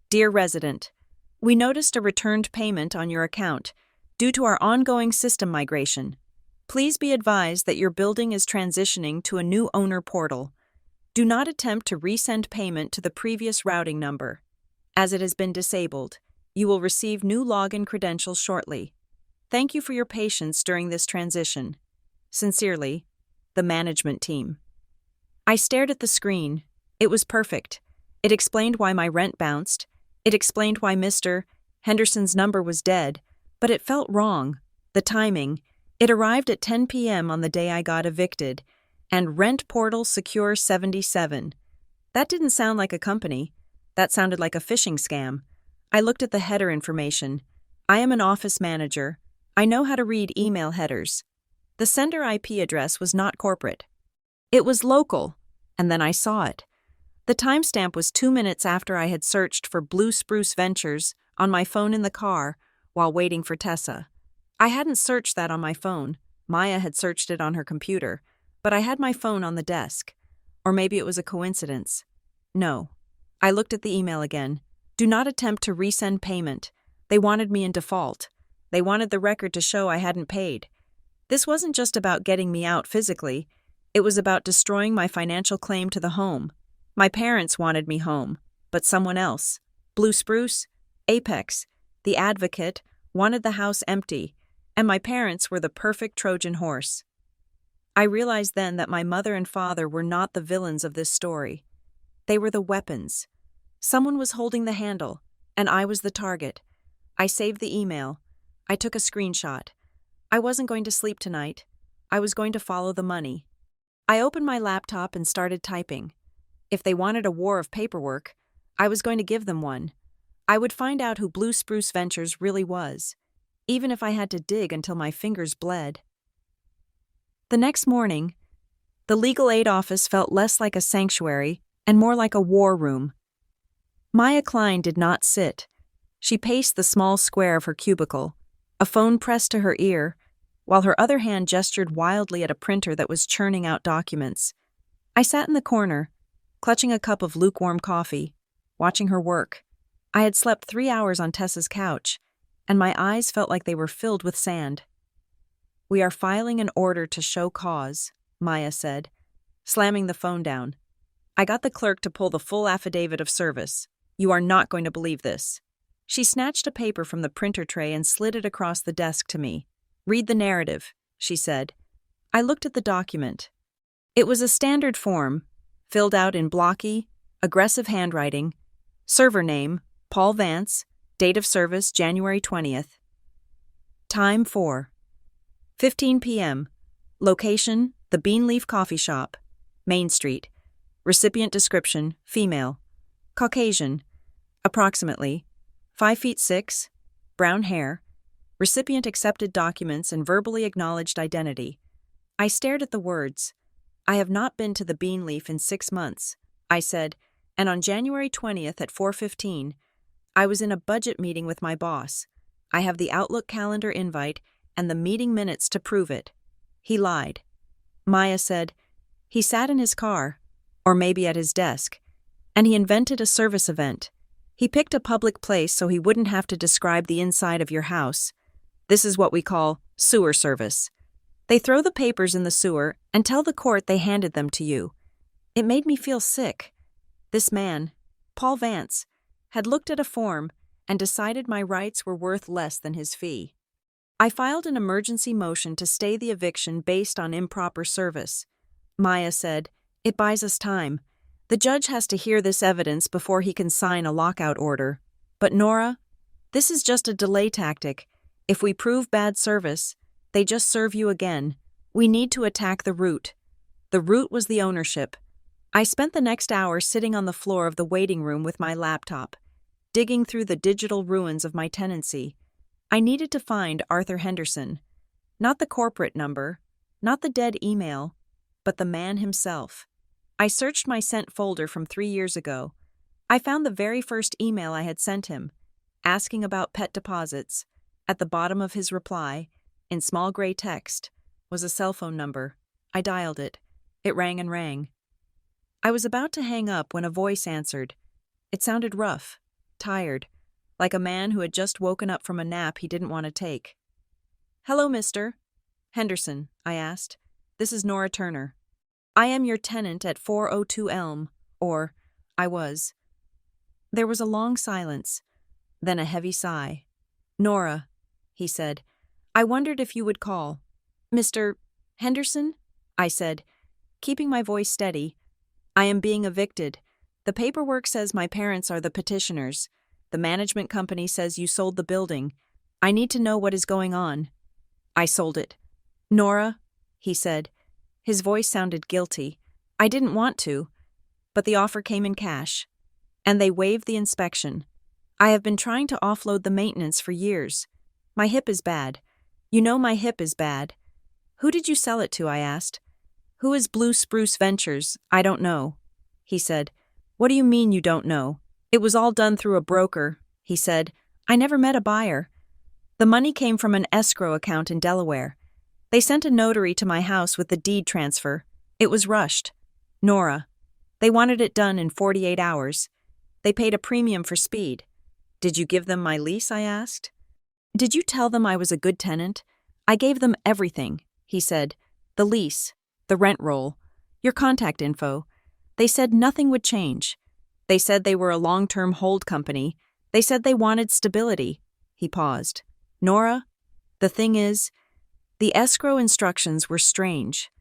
Dear resident, we noticed a returned payment on your account due to our ongoing system migration. Please be advised that your building is transitioning to a new owner portal. Do not attempt to resend payment to the previous routing number. As it has been disabled, you will receive new login credentials shortly. Thank you for your patience during this transition. Sincerely, the management team. I stared at the screen. It was perfect. It explained why my rent bounced. It explained why Mr. Henderson's number was dead, but it felt wrong. The timing. It arrived at 10 p.m. on the day I got evicted, and Rent Portal Secure 77. That didn't sound like a company. That sounded like a phishing scam. I looked at the header information. I am an office manager. I know how to read email headers. The sender IP address was not corporate. It was local, and then I saw it. The timestamp was 2 minutes after I had searched for Blue Spruce Ventures on my phone in the car while waiting for Tessa. I hadn't searched that on my phone. Maya had searched it on her computer, but I had my phone on the desk. Or maybe it was a coincidence. No. I looked at the email again. Do not attempt to resend payment. They wanted me in default. They wanted the record to show I hadn't paid. This wasn't just about getting me out physically. It was about destroying my financial claim to the home. My parents wanted me home, but someone else, Blue Spruce, Apex, the advocate, wanted the house empty, and my parents were the perfect Trojan horse. I realized then that my mother and father were not the villains of this story. They were the weapons. Someone was holding the handle, and I was the target. I saved the email. I took a screenshot. I wasn't going to sleep tonight. I was going to follow the money. I opened my laptop and started typing. If they wanted a war of paperwork, I was going to give them one. I would find out who Blue Spruce Ventures really was, even if I had to dig until my fingers bled. The next morning, the legal aid office felt less like a sanctuary and more like a war room. Maya Klein did not sit. She paced the small square of her cubicle, a phone pressed to her ear, while her other hand gestured wildly at a printer that was churning out documents. I sat in the corner, clutching a cup of lukewarm coffee, watching her work. I had slept 3 hours on Tessa's couch, and my eyes felt like they were filled with sand. We are filing an order to show cause, Maya said, slamming the phone down. I got the clerk to pull the full affidavit of service. You are not going to believe this. She snatched a paper from the printer tray and slid it across the desk to me. Read the narrative, she said. I looked at the document. It was a standard form, filled out in blocky, aggressive handwriting. Server name, Paul Vance. Date of service, January 20th. Time 4:15 p.m. Location, the Beanleaf Coffee Shop. Main Street. Recipient description, female. Caucasian. Approximately 5'6", brown hair. Recipient accepted documents and verbally acknowledged identity. I stared at the words. I have not been to the Beanleaf in 6 months, I said, and on January 20th at 4:15, I was in a budget meeting with my boss. I have the Outlook calendar invite and the meeting minutes to prove it. He lied. Maya said, he sat in his car, or maybe at his desk, and he invented a service event. He picked a public place so he wouldn't have to describe the inside of your house. This is what we call sewer service. They throw the papers in the sewer and tell the court they handed them to you. It made me feel sick. This man, Paul Vance, had looked at a form and decided my rights were worth less than his fee. I filed an emergency motion to stay the eviction based on improper service. Maya said, it buys us time. The judge has to hear this evidence before he can sign a lockout order. But Nora, this is just a delay tactic. If we prove bad service, they just serve you again. We need to attack the root. The root was the ownership. I spent the next hour sitting on the floor of the waiting room with my laptop, digging through the digital ruins of my tenancy. I needed to find Arthur Henderson. Not the corporate number, not the dead email, but the man himself. I searched my sent folder from 3 years ago. I found the very first email I had sent him, asking about pet deposits. At the bottom of his reply, in small gray text, was a cell phone number. I dialed it. It rang and rang. I was about to hang up when a voice answered. It sounded rough, tired, like a man who had just woken up from a nap he didn't want to take. "Hello, Mr. Henderson," I asked. "This is Nora Turner. I am your tenant at 402 Elm, or I was." There was a long silence, then a heavy sigh. "Nora," he said, "I wondered if you would call." "Mr. Henderson?" I said, keeping my voice steady. "I am being evicted. The paperwork says my parents are the petitioners. The management company says you sold the building. I need to know what is going on." "I sold it." "Nora," he said. His voice sounded guilty. "I didn't want to, but the offer came in cash. And they waived the inspection. I have been trying to offload the maintenance for years. My hip is bad. You know my hip is bad." "Who did you sell it to?" I asked. "Who is Blue Spruce Ventures? I don't know," he said. "What do you mean you don't know?" "It was all done through a broker," he said. "I never met a buyer. The money came from an escrow account in Delaware. They sent a notary to my house with the deed transfer. It was rushed. Nora. They wanted it done in 48 hours. They paid a premium for speed." "Did you give them my lease?" I asked. "Did you tell them I was a good tenant?" "I gave them everything," he said. "The lease, the rent roll, your contact info. They said nothing would change. They said they were a long-term hold company. They said they wanted stability." He paused. "Nora, the thing is, the escrow instructions were strange.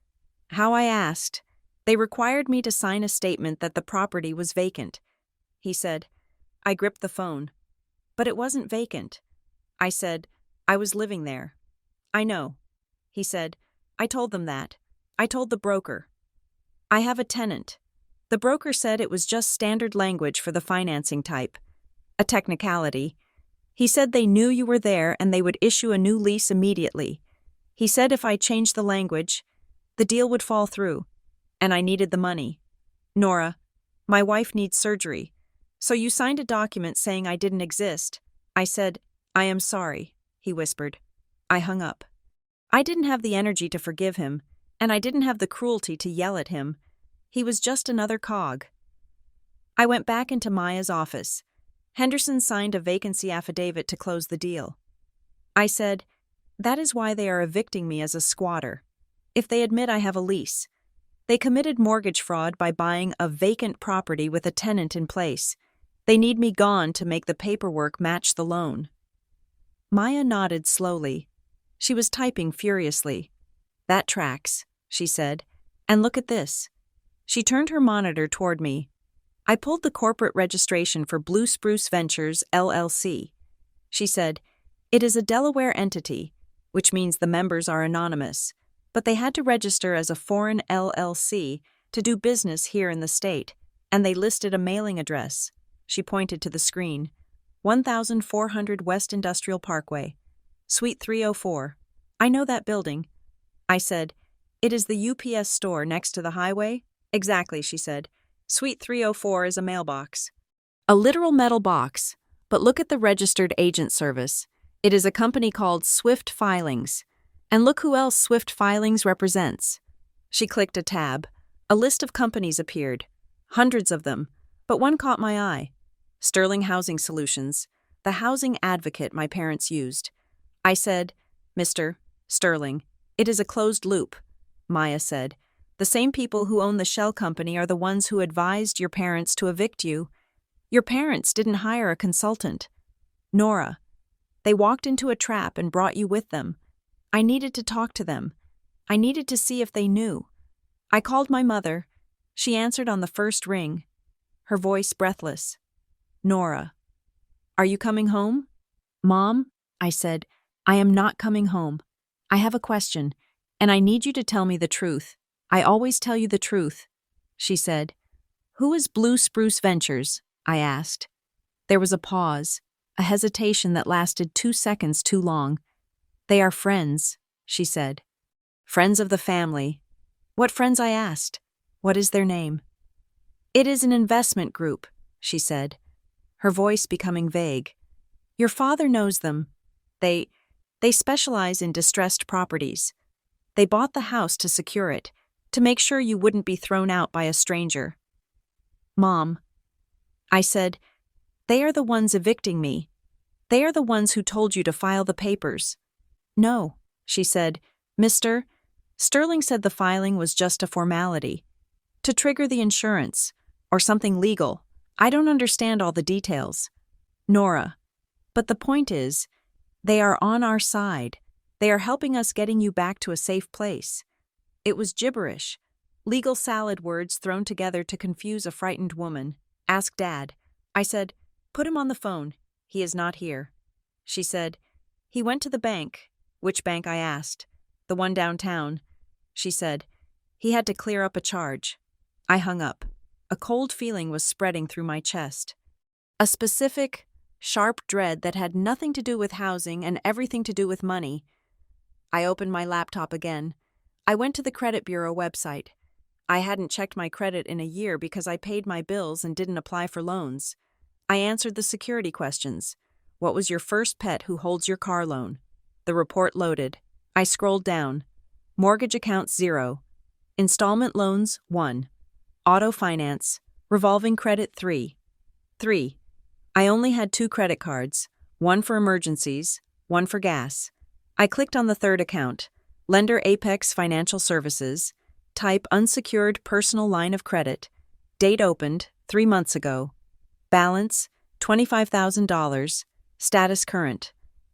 How I asked, they required me to sign a statement that the property was vacant." He said. I gripped the phone. "But it wasn't vacant." I said, "I was living there." "I know." He said, "I told them that. I told the broker. I have a tenant." The broker said it was just standard language for the financing type. A technicality. He said they knew you were there and they would issue a new lease immediately. He said if I changed the language, the deal would fall through. And I needed the money. "Nora, my wife needs surgery. So you signed a document saying I didn't exist." I said, "I am sorry," he whispered. I hung up. I didn't have the energy to forgive him, and I didn't have the cruelty to yell at him. He was just another cog. I went back into Maya's office. Henderson signed a vacancy affidavit to close the deal. I said, "That is why they are evicting me as a squatter. If they admit I have a lease. They committed mortgage fraud by buying a vacant property with a tenant in place. They need me gone to make the paperwork match the loan." Maya nodded slowly. She was typing furiously. "That tracks," she said. "And look at this." She turned her monitor toward me. I pulled the corporate registration for Blue Spruce Ventures, LLC. She said, "It is a Delaware entity, which means the members are anonymous, but they had to register as a foreign LLC to do business here in the state, and they listed a mailing address." She pointed to the screen. 1400 West Industrial Parkway, Suite 304. "I know that building." I said, "It is the UPS store next to the highway?" "Exactly," she said. "Suite 304 is a mailbox." A literal metal box, but look at the registered agent service. It is a company called Swift Filings. And look who else Swift Filings represents. She clicked a tab. A list of companies appeared. Hundreds of them, but one caught my eye. Sterling Housing Solutions, the housing advocate my parents used. I said, "Mr. Sterling, it is a closed loop." Maya said, "The same people who own the shell company are the ones who advised your parents to evict you. Your parents didn't hire a consultant. Nora, they walked into a trap and brought you with them. I needed to talk to them. I needed to see if they knew. I called my mother. She answered on the first ring, her voice breathless. Nora, are you coming home?" "Mom," I said, "I am not coming home. I have a question, and I need you to tell me the truth. I always tell you the truth." She said, "Who is Blue Spruce Ventures?" I asked. There was a pause, a hesitation that lasted 2 seconds too long. "They are friends," she said. "Friends of the family." "What friends?" I asked. "What is their name?" "It is an investment group," she said, her voice becoming vague. "Your father knows them. They specialize in distressed properties. They bought the house to secure it, to make sure you wouldn't be thrown out by a stranger. Mom, I said, they are the ones evicting me. They are the ones who told you to file the papers. No, she said, Mr. Sterling said the filing was just a formality. To trigger the insurance, or something legal. I don't understand all the details. Nora, but the point is, they are on our side. They are helping us getting you back to a safe place. It was gibberish. Legal salad words thrown together to confuse a frightened woman. Ask Dad. I said, put him on the phone. He is not here. She said, he went to the bank. Which bank? I asked. The one downtown. She said, he had to clear up a charge. I hung up. A cold feeling was spreading through my chest. A specific, sharp dread that had nothing to do with housing and everything to do with money. I opened my laptop again. I went to the credit bureau website. I hadn't checked my credit in a year because I paid my bills and didn't apply for loans. I answered the security questions. What was your first pet who holds your car loan? The report loaded. I scrolled down. Mortgage account 0. Installment loans 1. Auto finance. Revolving credit 3. 3. I only had 2 credit cards, one for emergencies, one for gas. I clicked on the third account. Lender Apex Financial Services. Type unsecured personal line of credit. Date opened 3 months ago. Balance $25,000. Status current.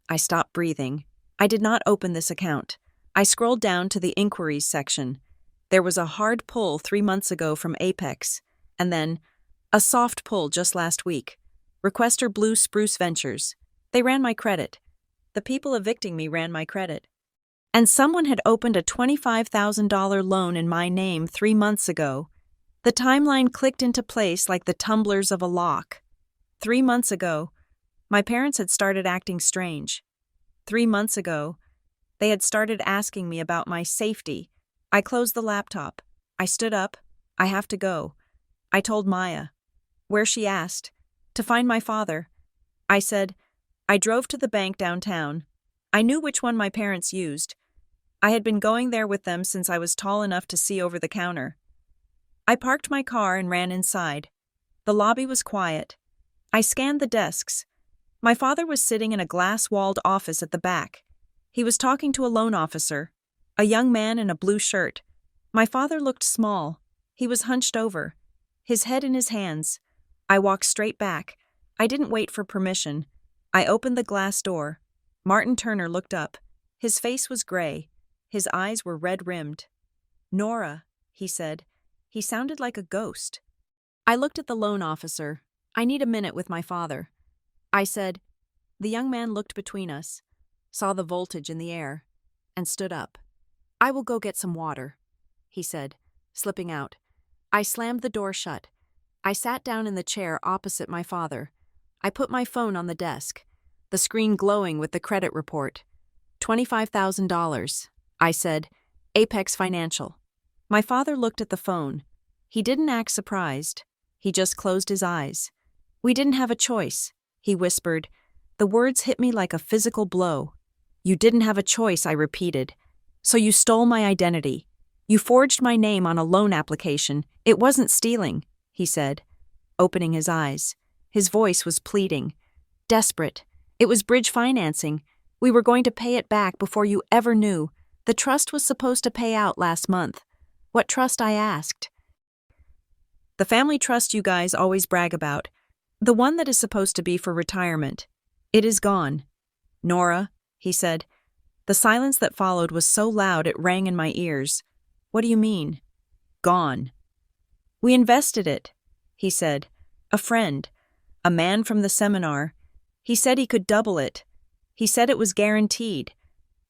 I stopped breathing. I did not open this account. I scrolled down to the inquiries section. There was a hard pull 3 months ago from Apex, and then a soft pull just last week. Requester Blue Spruce Ventures. They ran my credit. The people evicting me ran my credit. And someone had opened a $25,000 loan in my name 3 months ago. The timeline clicked into place like the tumblers of a lock. 3 months ago, my parents had started acting strange. 3 months ago, they had started asking me about my safety. I closed the laptop. I stood up. I have to go. I told Maya. Where? She asked. To find my father. I said, I drove to the bank downtown. I knew which one my parents used. I had been going there with them since I was tall enough to see over the counter. I parked my car and ran inside. The lobby was quiet. I scanned the desks. My father was sitting in a glass-walled office at the back. He was talking to a loan officer, a young man in a blue shirt. My father looked small. He was hunched over, his head in his hands. I walked straight back. I didn't wait for permission. I opened the glass door. Martin Turner looked up. His face was gray. His eyes were red-rimmed. Nora, he said. He sounded like a ghost. I looked at the loan officer. I need a minute with my father. I said. The young man looked between us, saw the voltage in the air, and stood up. I will go get some water, he said, slipping out. I slammed the door shut. I sat down in the chair opposite my father. I put my phone on the desk, the screen glowing with the credit report. $25,000, I said. Apex Financial. My father looked at the phone. He didn't act surprised. He just closed his eyes. We didn't have a choice, he whispered. The words hit me like a physical blow. You didn't have a choice, I repeated. So you stole my identity. You forged my name on a loan application. It wasn't stealing, he said, opening his eyes. His voice was pleading, desperate. It was bridge financing. We were going to pay it back before you ever knew. The trust was supposed to pay out last month. What trust? I asked. The family trust you guys always brag about. The one that is supposed to be for retirement. It is gone. Nora, he said. The silence that followed was so loud it rang in my ears. What do you mean? Gone. We invested it, he said. A friend. A man from the seminar. He said he could double it. He said it was guaranteed.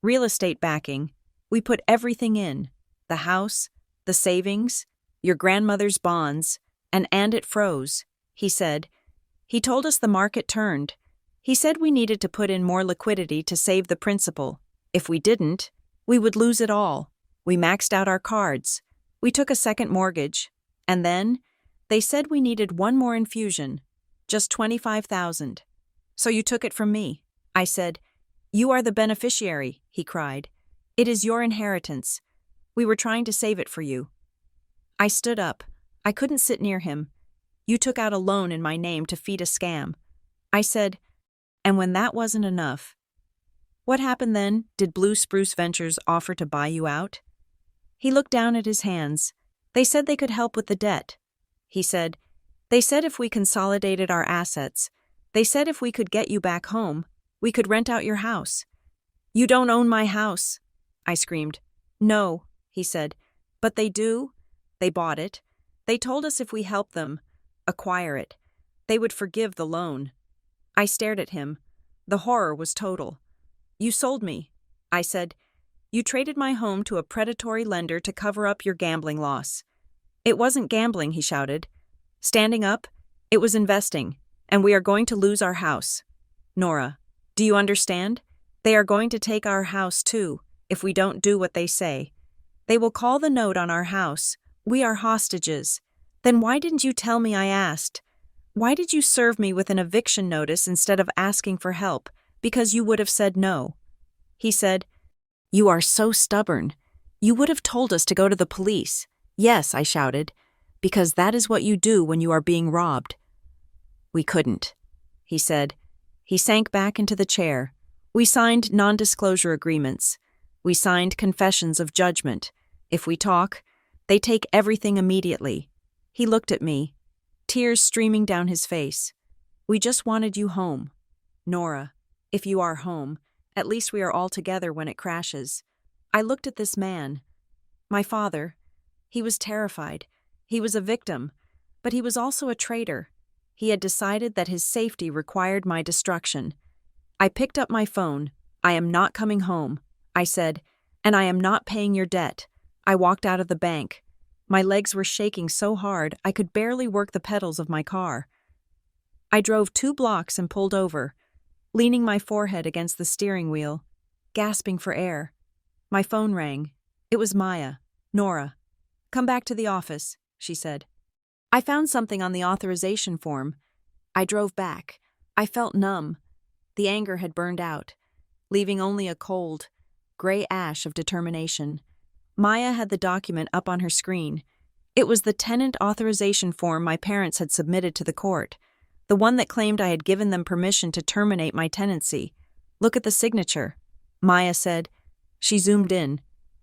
Real estate backing. We put everything in. The house, the savings, your grandmother's bonds, and it froze, he said. He told us the market turned. He said we needed to put in more liquidity to save the principal. If we didn't, we would lose it all. We maxed out our cards. We took a second mortgage. And then, they said we needed one more infusion. Just $25,000. So you took it from me. I said, you are the beneficiary, he cried. It is your inheritance. We were trying to save it for you. I stood up. I couldn't sit near him. You took out a loan in my name to feed a scam. I said, and when that wasn't enough. What happened then? Did Blue Spruce Ventures offer to buy you out? He looked down at his hands. They said they could help with the debt. He said, they said if we consolidated our assets, they said if we could get you back home, we could rent out your house. You don't own my house, I screamed. No, he said, but they do. They bought it. They told us if we helped them acquire it, they would forgive the loan. I stared at him. The horror was total. You sold me, I said. You traded my home to a predatory lender to cover up your gambling loss. It wasn't gambling, he shouted. Standing up, it was investing, and we are going to lose our house. Nora, do you understand? They are going to take our house too, if we don't do what they say. They will call the note on our house. We are hostages. Then why didn't you tell me? I asked. Why did you serve me with an eviction notice instead of asking for help? Because you would have said no. He said, you are so stubborn. You would have told us to go to the police. Yes, I shouted, because that is what you do when you are being robbed. We couldn't, he said. He sank back into the chair. We signed non-disclosure agreements. We signed confessions of judgment. If we talk, they take everything immediately. He looked at me, tears streaming down his face. We just wanted you home. Nora, if you are home, at least we are all together when it crashes. I looked at this man. My father. He was terrified. He was a victim, but he was also a traitor. He had decided that his safety required my destruction. I picked up my phone. I am not coming home, I said, and I am not paying your debt. I walked out of the bank. My legs were shaking so hard I could barely work the pedals of my car. I drove 2 blocks and pulled over, leaning my forehead against the steering wheel, gasping for air. My phone rang. It was Maya. Nora. Come back to the office, she said. I found something on the authorization form. I drove back. I felt numb. The anger had burned out, leaving only a cold, gray ash of determination. Maya had the document up on her screen. It was the tenant authorization form my parents had submitted to the court, the one that claimed I had given them permission to terminate my tenancy. Look at the signature, Maya said. She zoomed in.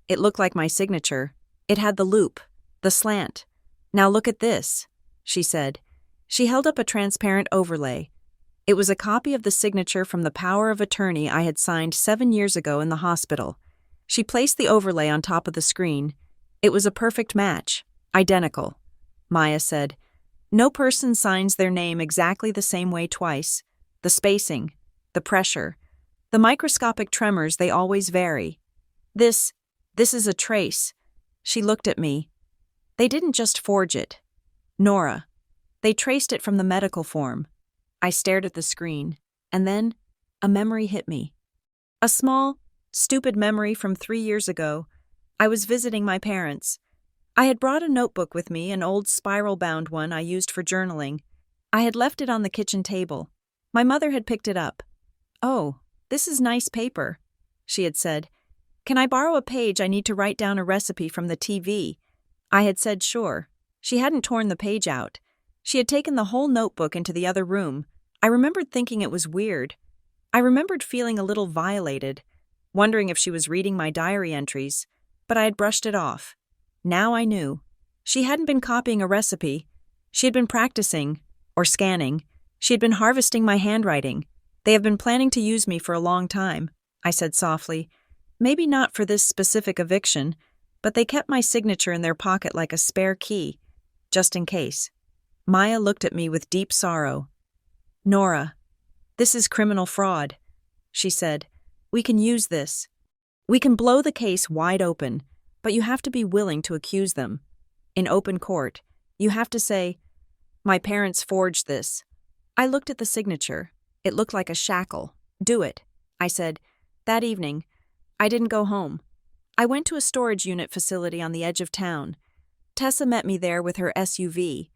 It looked like my signature. It had the loop, the slant. Now look at this, she said. She held up a transparent overlay. It was a copy of the signature from the power of attorney I had signed 7 years ago in the hospital. She placed the overlay on top of the screen. It was a perfect match. Identical. Maya said, no person signs their name exactly the same way twice. The spacing, the pressure, the microscopic tremors, they always vary. This is a trace. She looked at me. They didn't just forge it. Nora. They traced it from the medical form. I stared at the screen, and then a memory hit me. A small, stupid memory from 3 years ago. I was visiting my parents. I had brought a notebook with me, an old spiral-bound one I used for journaling. I had left it on the kitchen table. My mother had picked it up. Oh, this is nice paper, she had said. Can I borrow a page? I need to write down a recipe from the TV. I had said sure. She hadn't torn the page out. She had taken the whole notebook into the other room. I remembered thinking it was weird. I remembered feeling a little violated, wondering if she was reading my diary entries, but I had brushed it off. Now I knew. She hadn't been copying a recipe. She had been practicing, or scanning. She had been harvesting my handwriting. They have been planning to use me for a long time, I said softly. Maybe not for this specific eviction, but they kept my signature in their pocket like a spare key, just in case. Maya looked at me with deep sorrow. Nora, this is criminal fraud, she said. We can use this. We can blow the case wide open, but you have to be willing to accuse them. In open court, you have to say, my parents forged this. I looked at the signature. It looked like a shackle. Do it, I said. That evening, I didn't go home. I went to a storage unit facility on the edge of town. Tessa met me there with her SUV.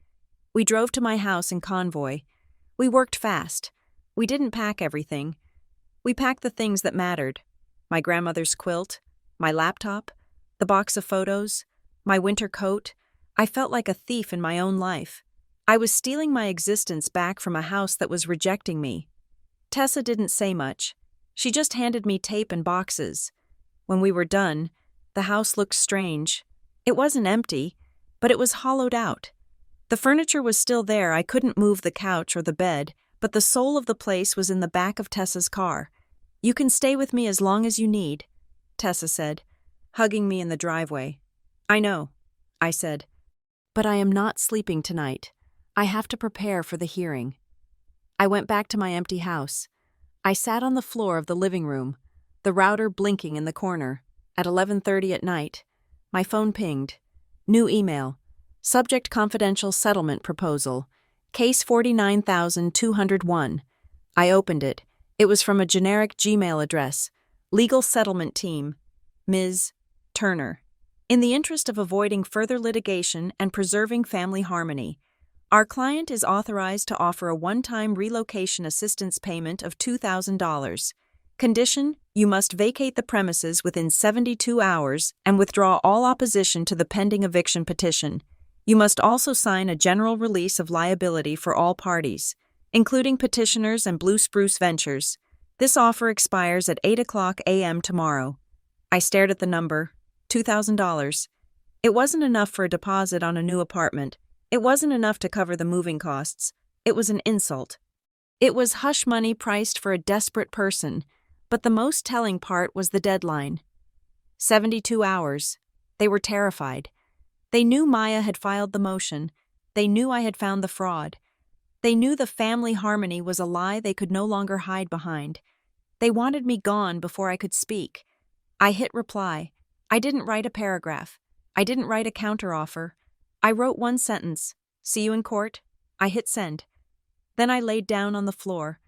We drove to my house in convoy. We worked fast. We didn't pack everything. We packed the things that mattered. My grandmother's quilt, my laptop, the box of photos, my winter coat. I felt like a thief in my own life. I was stealing my existence back from a house that was rejecting me. Tessa didn't say much. She just handed me tape and boxes. When we were done, the house looked strange. It wasn't empty, but it was hollowed out. The furniture was still there. I couldn't move the couch or the bed, but the soul of the place was in the back of Tessa's car. "You can stay with me as long as you need," Tessa said, hugging me in the driveway. "I know," I said, "but I am not sleeping tonight. I have to prepare for the hearing." I went back to my empty house. I sat on the floor of the living room, the router blinking in the corner. At 11:30 at night, my phone pinged. New email. Subject: confidential settlement proposal. Case 49201. I opened it. It was from a generic Gmail address. Legal settlement team. Ms. Turner. In the interest of avoiding further litigation and preserving family harmony, our client is authorized to offer a one-time relocation assistance payment of $2,000. Condition: you must vacate the premises within 72 hours and withdraw all opposition to the pending eviction petition. You must also sign a general release of liability for all parties, including petitioners and Blue Spruce Ventures. This offer expires at 8:00 a.m. tomorrow. I stared at the number. $2,000. It wasn't enough for a deposit on a new apartment. It wasn't enough to cover the moving costs. It was an insult. It was hush money priced for a desperate person, but the most telling part was the deadline. 72 hours. They were terrified. They knew Maya had filed the motion. They knew I had found the fraud. They knew the family harmony was a lie they could no longer hide behind. They wanted me gone before I could speak. I hit reply. I didn't write a paragraph. I didn't write a counteroffer. I wrote one sentence. "See you in court." I hit send. Then I laid down on the floor,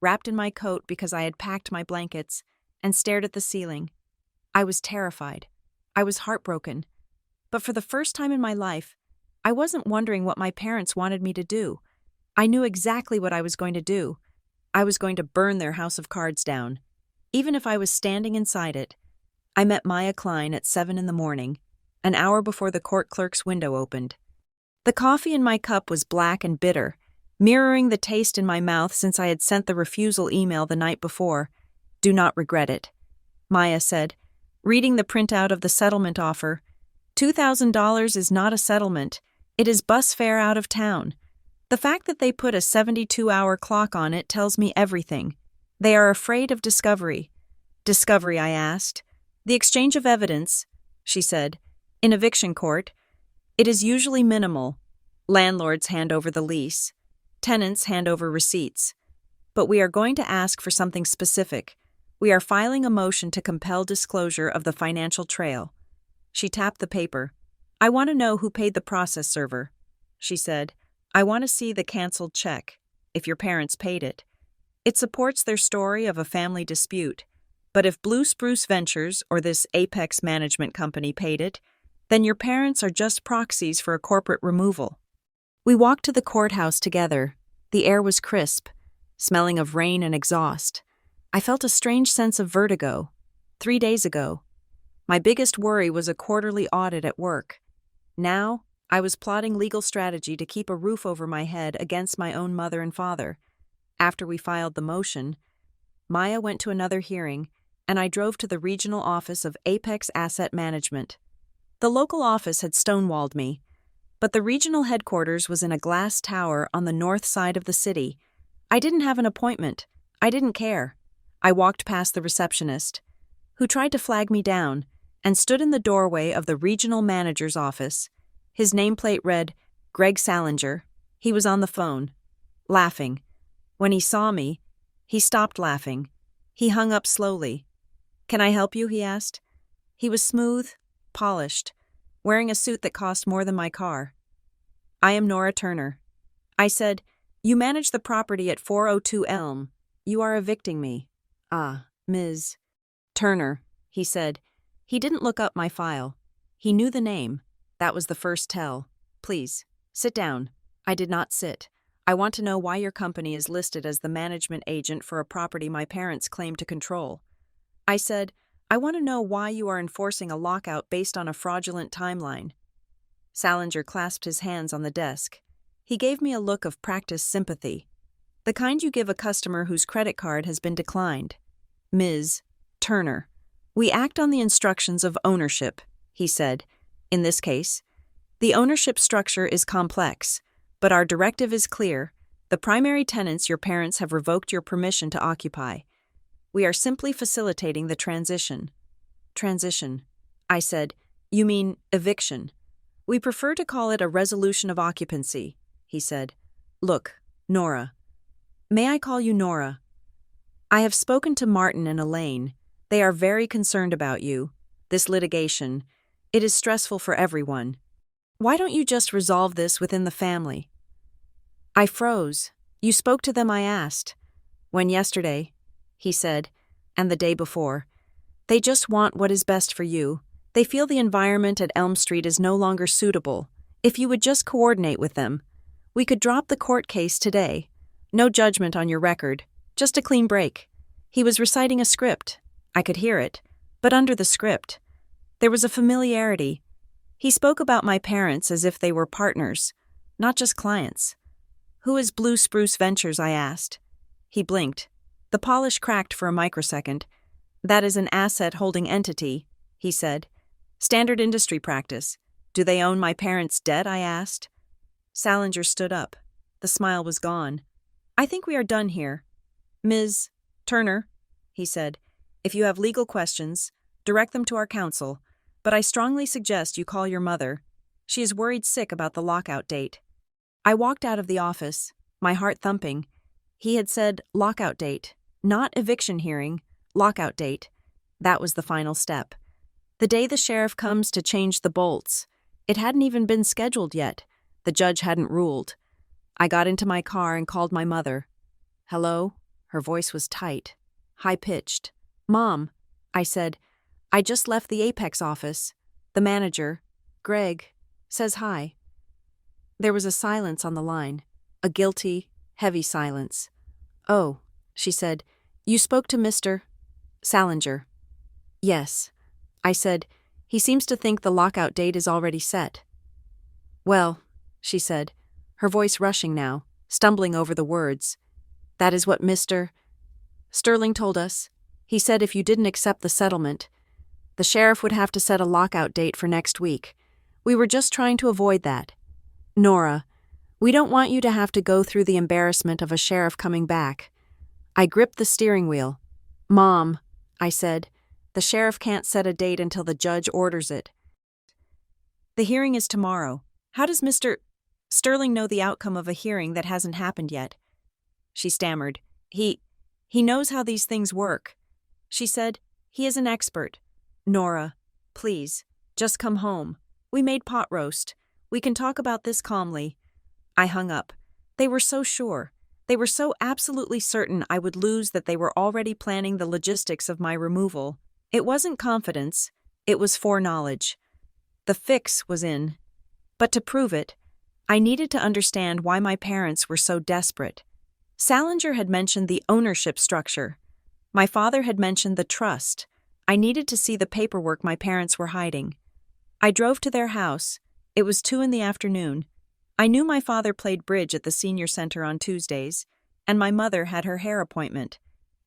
wrapped in my coat because I had packed my blankets, and stared at the ceiling. I was terrified. I was heartbroken. But for the first time in my life, I wasn't wondering what my parents wanted me to do. I knew exactly what I was going to do. I was going to burn their house of cards down, even if I was standing inside it. I met Maya Klein at 7 in the morning, an hour before the court clerk's window opened. The coffee in my cup was black and bitter, mirroring the taste in my mouth since I had sent the refusal email the night before. "Do not regret it," Maya said, reading the printout of the settlement offer. $2,000 is not a settlement. It is bus fare out of town. The fact that they put a 72-hour clock on it tells me everything. They are afraid of discovery. "Discovery?" I asked. "The exchange of evidence," she said. "In eviction court, it is usually minimal. Landlords hand over the lease. Tenants hand over receipts. But we are going to ask for something specific. We are filing a motion to compel disclosure of the financial trail." She tapped the paper. "I want to know who paid the process server," she said. "I want to see the canceled check, if your parents paid it. It supports their story of a family dispute. But if Blue Spruce Ventures or this Apex management company paid it, then your parents are just proxies for a corporate removal." We walked to the courthouse together. The air was crisp, smelling of rain and exhaust. I felt a strange sense of vertigo. 3 days ago, my biggest worry was a quarterly audit at work. Now, I was plotting legal strategy to keep a roof over my head against my own mother and father. After we filed the motion, Maya went to another hearing, and I drove to the regional office of Apex Asset Management. The local office had stonewalled me, but the regional headquarters was in a glass tower on the north side of the city. I didn't have an appointment. I didn't care. I walked past the receptionist, who tried to flag me down, and stood in the doorway of the regional manager's office. His nameplate read, Greg Salinger. He was on the phone, laughing. When he saw me, he stopped laughing. He hung up slowly. "Can I help you?" he asked. He was smooth, polished, wearing a suit that cost more than my car. "I am Nora Turner." I said, "You manage the property at 402 Elm. You are evicting me." "Ah, Ms. Turner," he said. He didn't look up my file. He knew the name. That was the first tell. "Please, sit down." I did not sit. "I want to know why your company is listed as the management agent for a property my parents claim to control." I said, "I want to know why you are enforcing a lockout based on a fraudulent timeline." Salinger clasped his hands on the desk. He gave me a look of practiced sympathy, the kind you give a customer whose credit card has been declined. Ms. Turner, we act on the instructions of ownership, he said. In this case, the ownership structure is complex, but our directive is clear. The primary tenants your parents have revoked your permission to occupy. We are simply facilitating the transition. Transition, I said. You mean eviction? We prefer to call it a resolution of occupancy, he said. Look, Nora. May I call you Nora? I have spoken to Martin and Elaine. They are very concerned about you. This litigation. It is stressful for everyone. Why don't you just resolve this within the family? I froze. You spoke to them, I asked. When yesterday, he said, and the day before. They just want what is best for you. They feel the environment at Elm Street is no longer suitable. If you would just coordinate with them, we could drop the court case today. No judgment on your record, just a clean break. He was reciting a script. I could hear it, but under the script, there was a familiarity. He spoke about my parents as if they were partners, not just clients. Who is Blue Spruce Ventures, I asked. He blinked. The polish cracked for a microsecond. That is an asset-holding entity, he said. Standard industry practice. Do they own my parents' debt, I asked. Salinger stood up. The smile was gone. I think we are done here. Ms. Turner, he said, if you have legal questions, direct them to our counsel, but I strongly suggest you call your mother. She is worried sick about the lockout date. I walked out of the office, my heart thumping. He had said lockout date, not eviction hearing, lockout date. That was the final step. The day the sheriff comes to change the bolts. It hadn't even been scheduled yet. The judge hadn't ruled. I got into my car and called my mother. Hello? Her voice was tight, high-pitched. Mom, I said, I just left the Apex office. The manager, Greg, says hi. There was a silence on the line, a guilty, heavy silence. Oh, she said, you spoke to Mr. Salinger. Yes, I said, he seems to think the lockout date is already set. Well, she said, her voice rushing now, stumbling over the words. That is what Mr. Sterling told us. He said if you didn't accept the settlement, the sheriff would have to set a lockout date for next week. We were just trying to avoid that. Nora, we don't want you to have to go through the embarrassment of a sheriff coming back. I gripped the steering wheel. Mom, I said, the sheriff can't set a date until the judge orders it. The hearing is tomorrow. How does Mr. Sterling know the outcome of a hearing that hasn't happened yet? She stammered. He knows how these things work. She said, he is an expert. Nora, please, just come home. We made pot roast. We can talk about this calmly. I hung up. They were so sure. They were so absolutely certain I would lose that they were already planning the logistics of my removal. It wasn't confidence. It was foreknowledge. The fix was in. But to prove it, I needed to understand why my parents were so desperate. Salinger had mentioned the ownership structure. My father had mentioned the trust. I needed to see the paperwork my parents were hiding. I drove to their house. It was 2 p.m. I knew my father played bridge at the senior center on Tuesdays, and my mother had her hair appointment.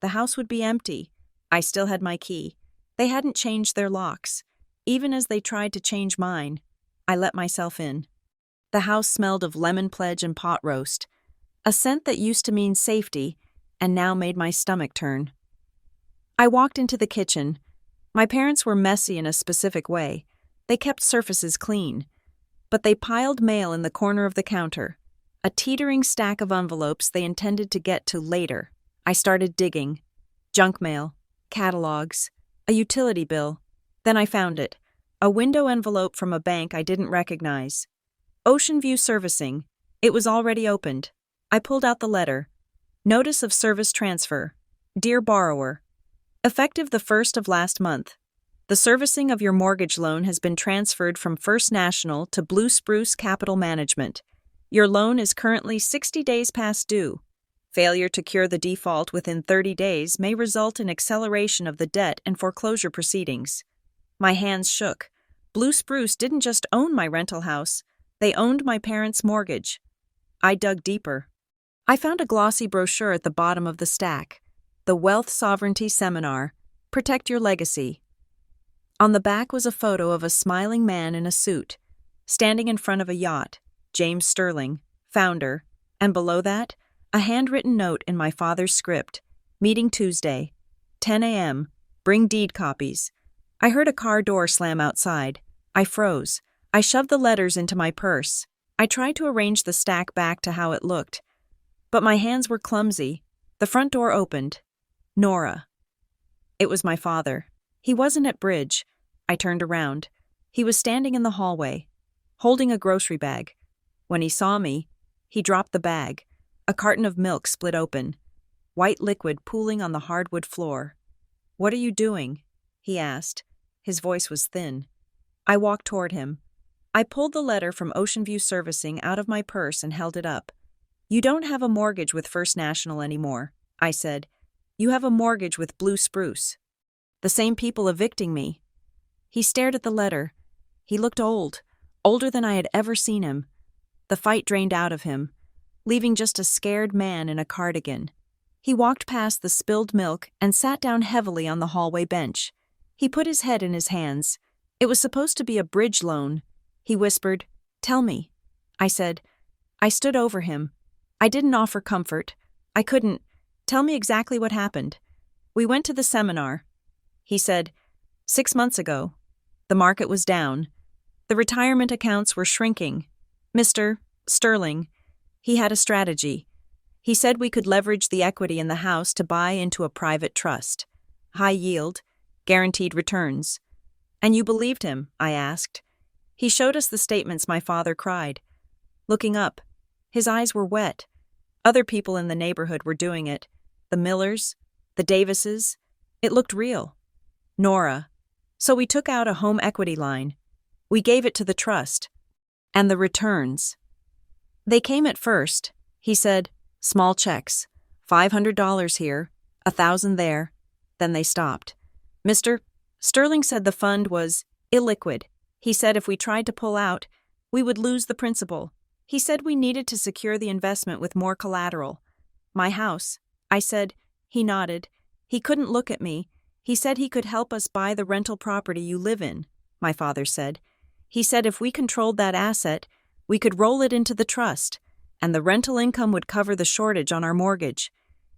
The house would be empty. I still had my key. They hadn't changed their locks. Even as they tried to change mine, I let myself in. The house smelled of lemon pledge and pot roast, a scent that used to mean safety and now made my stomach turn. I walked into the kitchen. My parents were messy in a specific way. They kept surfaces clean, but they piled mail in the corner of the counter, a teetering stack of envelopes they intended to get to later. I started digging. Junk mail, catalogs, a utility bill. Then I found it, a window envelope from a bank I didn't recognize. Ocean View Servicing. It was already opened. I pulled out the letter. Notice of service transfer. Dear borrower, effective the 1st of last month, the servicing of your mortgage loan has been transferred from First National to Blue Spruce Capital Management. Your loan is currently 60 days past due. Failure to cure the default within 30 days may result in acceleration of the debt and foreclosure proceedings. My hands shook. Blue Spruce didn't just own my rental house. They owned my parents' mortgage. I dug deeper. I found a glossy brochure at the bottom of the stack. The Wealth Sovereignty Seminar, Protect Your Legacy. On the back was a photo of a smiling man in a suit, standing in front of a yacht, James Sterling, founder, and below that, a handwritten note in my father's script, meeting Tuesday, 10 a.m., bring deed copies. I heard a car door slam outside. I froze. I shoved the letters into my purse. I tried to arrange the stack back to how it looked, but my hands were clumsy. The front door opened. Nora. It was my father. He wasn't at bridge. I turned around. He was standing in the hallway, holding a grocery bag. When he saw me, he dropped the bag. A carton of milk split open, white liquid pooling on the hardwood floor. "What are you doing?" he asked. His voice was thin. I walked toward him. I pulled the letter from Ocean View Servicing out of my purse and held it up. "You don't have a mortgage with First National anymore," I said. "You have a mortgage with Blue Spruce. The same people evicting me." He stared at the letter. He looked old, older than I had ever seen him. The fight drained out of him, leaving just a scared man in a cardigan. He walked past the spilled milk and sat down heavily on the hallway bench. He put his head in his hands. It was supposed to be a bridge loan. He whispered, "Tell me." I said. I stood over him. I didn't offer comfort. I couldn't. "Tell me exactly what happened." "We went to the seminar." He said, 6 months ago. The market was down. The retirement accounts were shrinking. Mr. Sterling, he had a strategy. He said we could leverage the equity in the house to buy into a private trust. High yield, guaranteed returns. "And you believed him?" I asked. He showed us the statements my father cried. Looking up, his eyes were wet. Other people in the neighborhood were doing it. The Millers, the Davises. It looked real. "Nora. So we took out a home equity line. We gave it to the trust. And the returns. They came at first," he said, "small checks. $500 here, $1,000 there." Then they stopped. Mr. Sterling said the fund was illiquid. He said if we tried to pull out, we would lose the principal. He said we needed to secure the investment with more collateral. "My house." I said. He nodded. He couldn't look at me. "He said he could help us buy the rental property you live in," my father said. "He said if we controlled that asset, we could roll it into the trust, and the rental income would cover the shortage on our mortgage.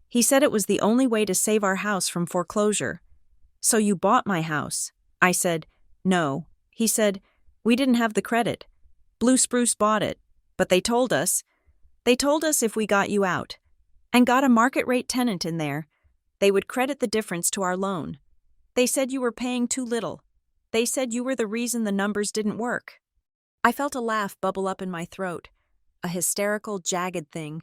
He said it was the only way to save our house from foreclosure." "So you bought my house?" I said. "No." He said, "We didn't have the credit. Blue Spruce bought it, but they told us if we got you out and got a market-rate tenant in there, they would credit the difference to our loan. They said you were paying too little. They said you were the reason the numbers didn't work." I felt a laugh bubble up in my throat, a hysterical, jagged thing.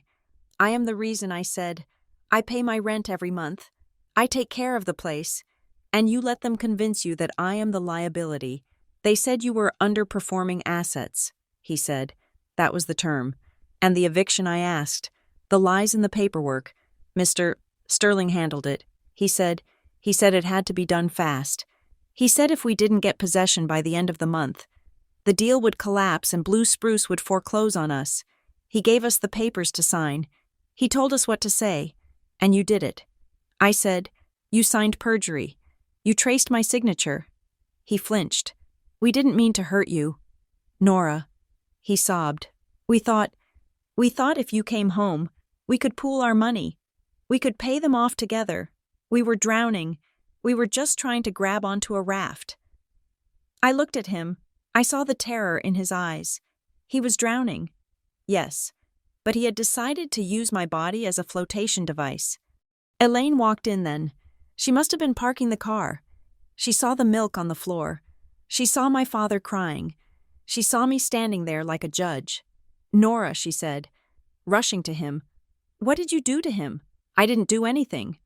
"I am the reason," I said. "I pay my rent every month. I take care of the place. And you let them convince you that I am the liability. They said you were underperforming assets," he said. That was the term. "And the eviction I asked. The lies in the paperwork. Mr. Sterling handled it. He said it had to be done fast. He said if we didn't get possession by the end of the month, the deal would collapse and Blue Spruce would foreclose on us. He gave us the papers to sign. He told us what to say. And you did it." I said, "You signed perjury. You traced my signature." He flinched. "We didn't mean to hurt you." "Nora," he sobbed. We thought if you came home, we could pool our money. We could pay them off together. We were drowning. We were just trying to grab onto a raft." I looked at him. I saw the terror in his eyes. He was drowning. Yes, but he had decided to use my body as a flotation device. Elaine walked in then. She must have been parking the car. She saw the milk on the floor. She saw my father crying. She saw me standing there like a judge. "Nora," she said, rushing to him. "What did you do to him?" "I didn't do anything."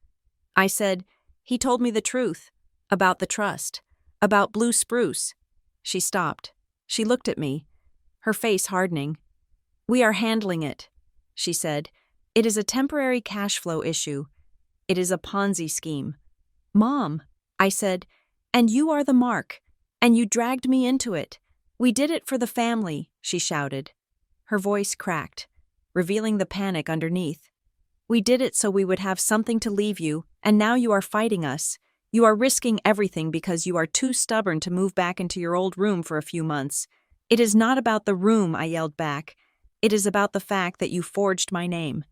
I said, "He told me the truth. About the trust. About Blue Spruce." She stopped. She looked at me, her face hardening. "We are handling it," she said. "It is a temporary cash flow issue. It is a Ponzi scheme." "Mom," I said, "and you are the mark, and you dragged me into it. We did it for the family," she shouted. Her voice cracked. revealing the panic underneath. "We did it so we would have something to leave you, and now you are fighting us. You are risking everything because you are too stubborn to move back into your old room for a few months." "It is not about the room," I yelled back. "It is about the fact that you forged my name.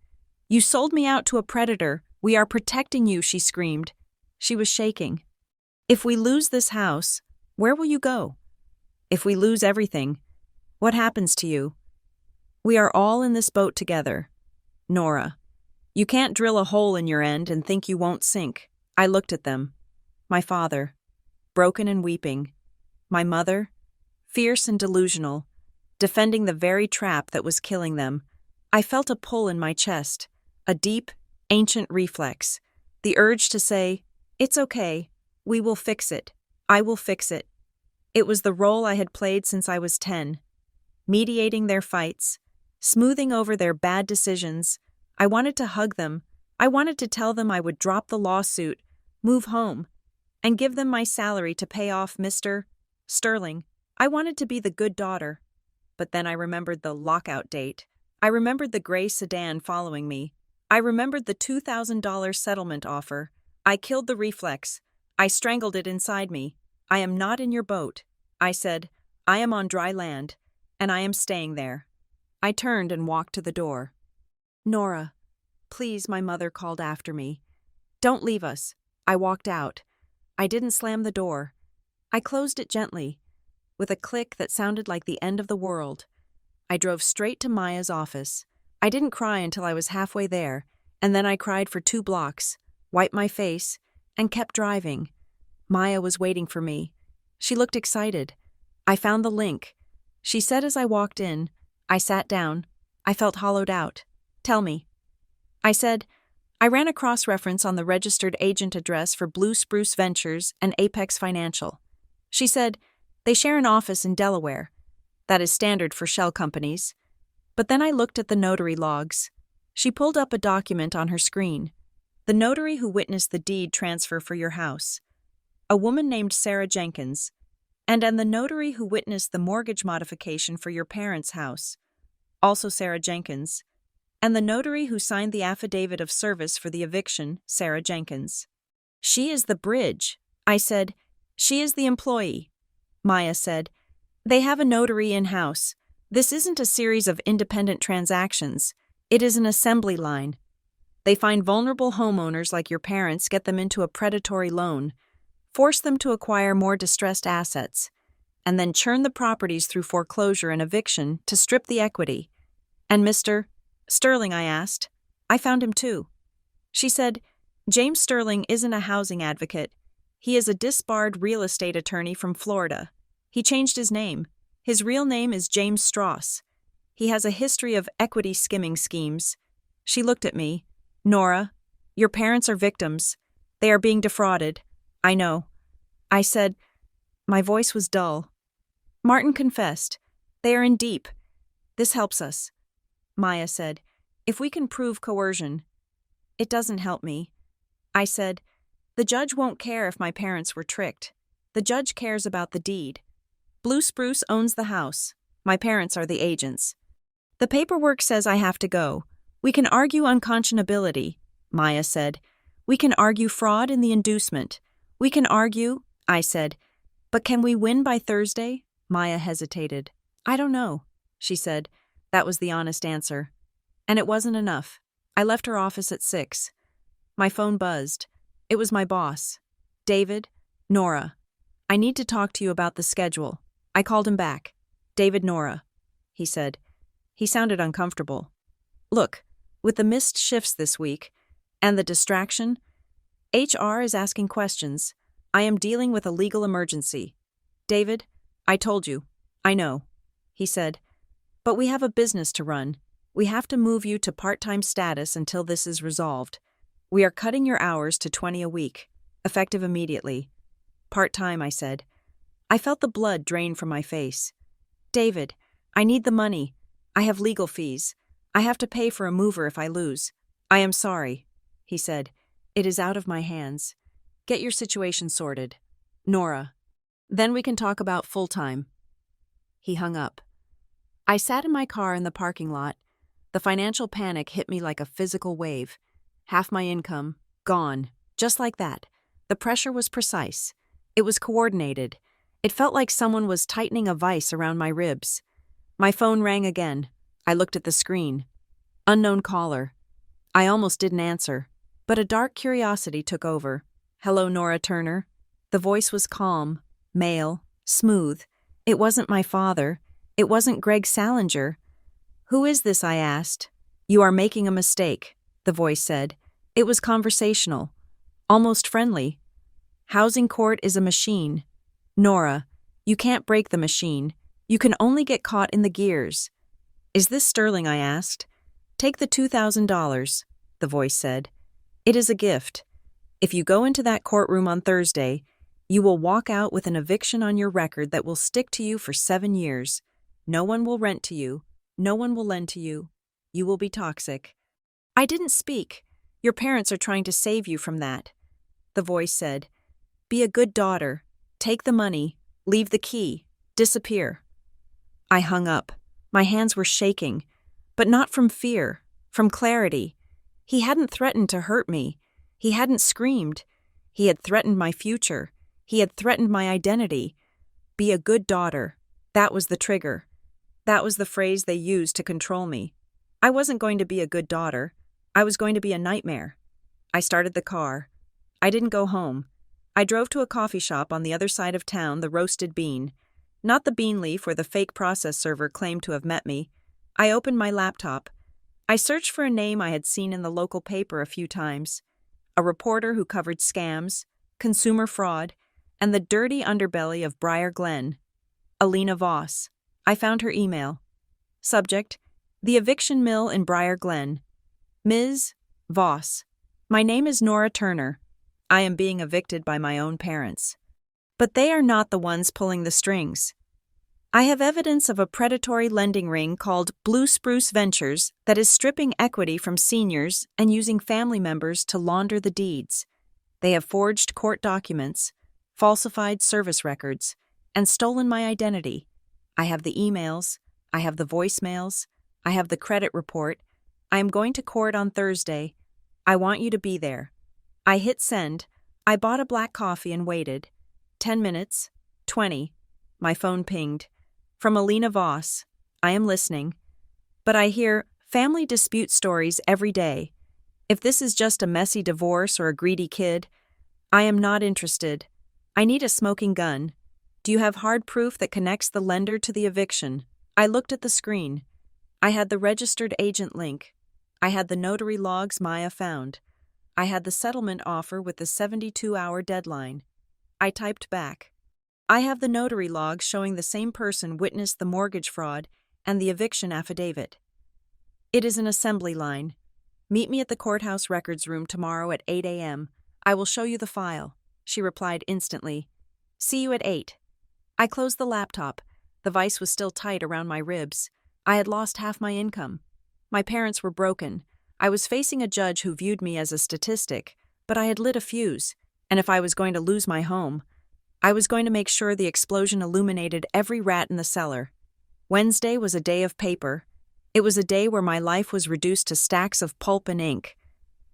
You sold me out to a predator. We are protecting you," she screamed. She was shaking. "If we lose this house, where will you go? If we lose everything, what happens to you? We are all in this boat together. Nora, you can't drill a hole in your end and think you won't sink." I looked at them. My father, broken and weeping. My mother, fierce and delusional, defending the very trap that was killing them. I felt a pull in my chest, a deep, ancient reflex, the urge to say, "It's okay, we will fix it, I will fix it." It was the role I had played since I was 10, mediating their fights, smoothing over their bad decisions. I wanted to hug them. I wanted to tell them I would drop the lawsuit, move home, and give them my salary to pay off Mr. Sterling. I wanted to be the good daughter. But then I remembered the lockout date. I remembered the gray sedan following me. I remembered the $2,000 settlement offer. I killed the reflex. I strangled it inside me. "I am not in your boat," I said. "I am on dry land, and I am staying there." I turned and walked to the door. "Nora, please," my mother called after me. "Don't leave us." I walked out. I didn't slam the door. I closed it gently, with a click that sounded like the end of the world. I drove straight to Maya's office. I didn't cry until I was halfway there, and then I cried for 2 blocks, wiped my face, and kept driving. Maya was waiting for me. She looked excited. I found the link. She said as I walked in. I sat down. I felt hollowed out. "Tell me." I said, "I ran a cross-reference on the registered agent address for Blue Spruce Ventures and Apex Financial." She said, "They share an office in Delaware. That is standard for shell companies." But then I looked at the notary logs. She pulled up a document on her screen. "The notary who witnessed the deed transfer for your house. A woman named Sarah Jenkins. And the notary who witnessed the mortgage modification for your parents' house. Also Sarah Jenkins. And the notary who signed the affidavit of service for the eviction, Sarah Jenkins." "She is the bridge." I said. "She is the employee." Maya said, "They have a notary in-house. This isn't a series of independent transactions. It is an assembly line. They find vulnerable homeowners like your parents, get them into a predatory loan, force them to acquire more distressed assets, and then churn the properties through foreclosure and eviction to strip the equity." "And Mr. Sterling?" I asked. "I found him too." She said, "James Sterling isn't a housing advocate. He is a disbarred real estate attorney from Florida. He changed his name. His real name is James Strauss. He has a history of equity skimming schemes." She looked at me. "Nora, your parents are victims. They are being defrauded." "I know." I said. My voice was dull. "Martin confessed. They are in deep. This helps us." Maya said, "If we can prove coercion." "It doesn't help me." I said, "The judge won't care if my parents were tricked. The judge cares about the deed. Blue Spruce owns the house. My parents are the agents. The paperwork says I have to go. We can argue unconscionability," Maya said. "We can argue fraud in the inducement. We can argue," I said. "But can we win by Thursday?" Maya hesitated. "I don't know," she said. That was the honest answer. And it wasn't enough. I left her office at 6. My phone buzzed. It was my boss. "David, Nora, I need to talk to you about the schedule." I called him back. "David, Nora," he said. He sounded uncomfortable. "Look, with the missed shifts this week, and the distraction, HR is asking questions. I am dealing with a legal emergency. David, I told you. I know," he said. "But we have a business to run. We have to move you to part-time status until this is resolved. We are cutting your hours to 20 a week, effective immediately." "Part-time," I said. I felt the blood drain from my face. "David, I need the money. I have legal fees. I have to pay for a mover if I lose." "I am sorry," he said. "It is out of my hands. Get your situation sorted. Nora. Then we can talk about full-time." He hung up. I sat in my car in the parking lot. The financial panic hit me like a physical wave. Half my income, gone, just like that. The pressure was precise. It was coordinated. It felt like someone was tightening a vice around my ribs. My phone rang again. I looked at the screen. Unknown caller. I almost didn't answer, but a dark curiosity took over. "Hello, Nora Turner." The voice was calm, male, smooth. It wasn't my father. It wasn't Greg Salinger. "Who is this?" I asked. "You are making a mistake," the voice said. It was conversational, almost friendly. "Housing court is a machine. Nora, you can't break the machine. You can only get caught in the gears." "Is this sterling?" I asked. "Take the $2,000, the voice said. "It is a gift. If you go into that courtroom on Thursday, you will walk out with an eviction on your record that will stick to you for 7 years. No one will rent to you. No one will lend to you. You will be toxic." I didn't speak. "Your parents are trying to save you from that," the voice said. "Be a good daughter. Take the money. Leave the key. Disappear." I hung up. My hands were shaking, but not from fear, from clarity. He hadn't threatened to hurt me. He hadn't screamed. He had threatened my future. He had threatened my identity. Be a good daughter. That was the trigger. That was the phrase they used to control me. I wasn't going to be a good daughter. I was going to be a nightmare. I started the car. I didn't go home. I drove to a coffee shop on the other side of town, the Roasted Bean. Not the bean leaf where the fake process server claimed to have met me. I opened my laptop. I searched for a name I had seen in the local paper a few times. A reporter who covered scams, consumer fraud, and the dirty underbelly of Briar Glen. Alina Voss. I found her email. Subject: The Eviction Mill in Briar Glen. Ms. Voss. My name is Nora Turner. I am being evicted by my own parents. But they are not the ones pulling the strings. I have evidence of a predatory lending ring called Blue Spruce Ventures that is stripping equity from seniors and using family members to launder the deeds. They have forged court documents, falsified service records, and stolen my identity. I have the emails, I have the voicemails, I have the credit report. I am going to court on Thursday. I want you to be there. I hit send. I bought a black coffee and waited. 10 minutes, 20. My phone pinged. From Alina Voss. I am listening. But I hear family dispute stories every day. If this is just a messy divorce or a greedy kid, I am not interested. I need a smoking gun. Do you have hard proof that connects the lender to the eviction? I looked at the screen. I had the registered agent link. I had the notary logs Maya found. I had the settlement offer with the 72-hour deadline. I typed back. I have the notary logs showing the same person witnessed the mortgage fraud and the eviction affidavit. It is an assembly line. Meet me at the courthouse records room tomorrow at 8 a.m. I will show you the file. She replied instantly. See you at 8. I closed the laptop. The vice was still tight around my ribs. I had lost half my income. My parents were broken. I was facing a judge who viewed me as a statistic, but I had lit a fuse, and if I was going to lose my home, I was going to make sure the explosion illuminated every rat in the cellar. Wednesday was a day of paper. It was a day where my life was reduced to stacks of pulp and ink,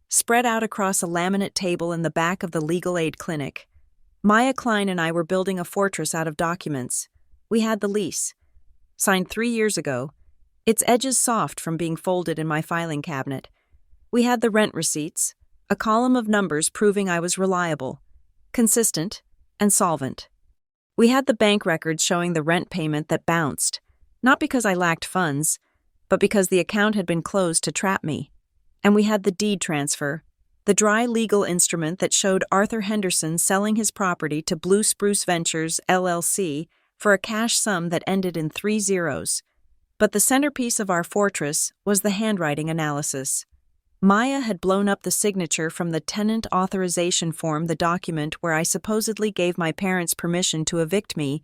spread out across a laminate table in the back of the legal aid clinic. Maya Klein and I were building a fortress out of documents. We had the lease, signed 3 years ago, its edges soft from being folded in my filing cabinet. We had the rent receipts, a column of numbers proving I was reliable, consistent, and solvent. We had the bank records showing the rent payment that bounced, not because I lacked funds, but because the account had been closed to trap me. And we had the deed transfer, the dry legal instrument that showed Arthur Henderson selling his property to Blue Spruce Ventures, LLC, for a cash sum that ended in 3 zeros. But the centerpiece of our fortress was the handwriting analysis. Maya had blown up the signature from the tenant authorization form, the document where I supposedly gave my parents permission to evict me,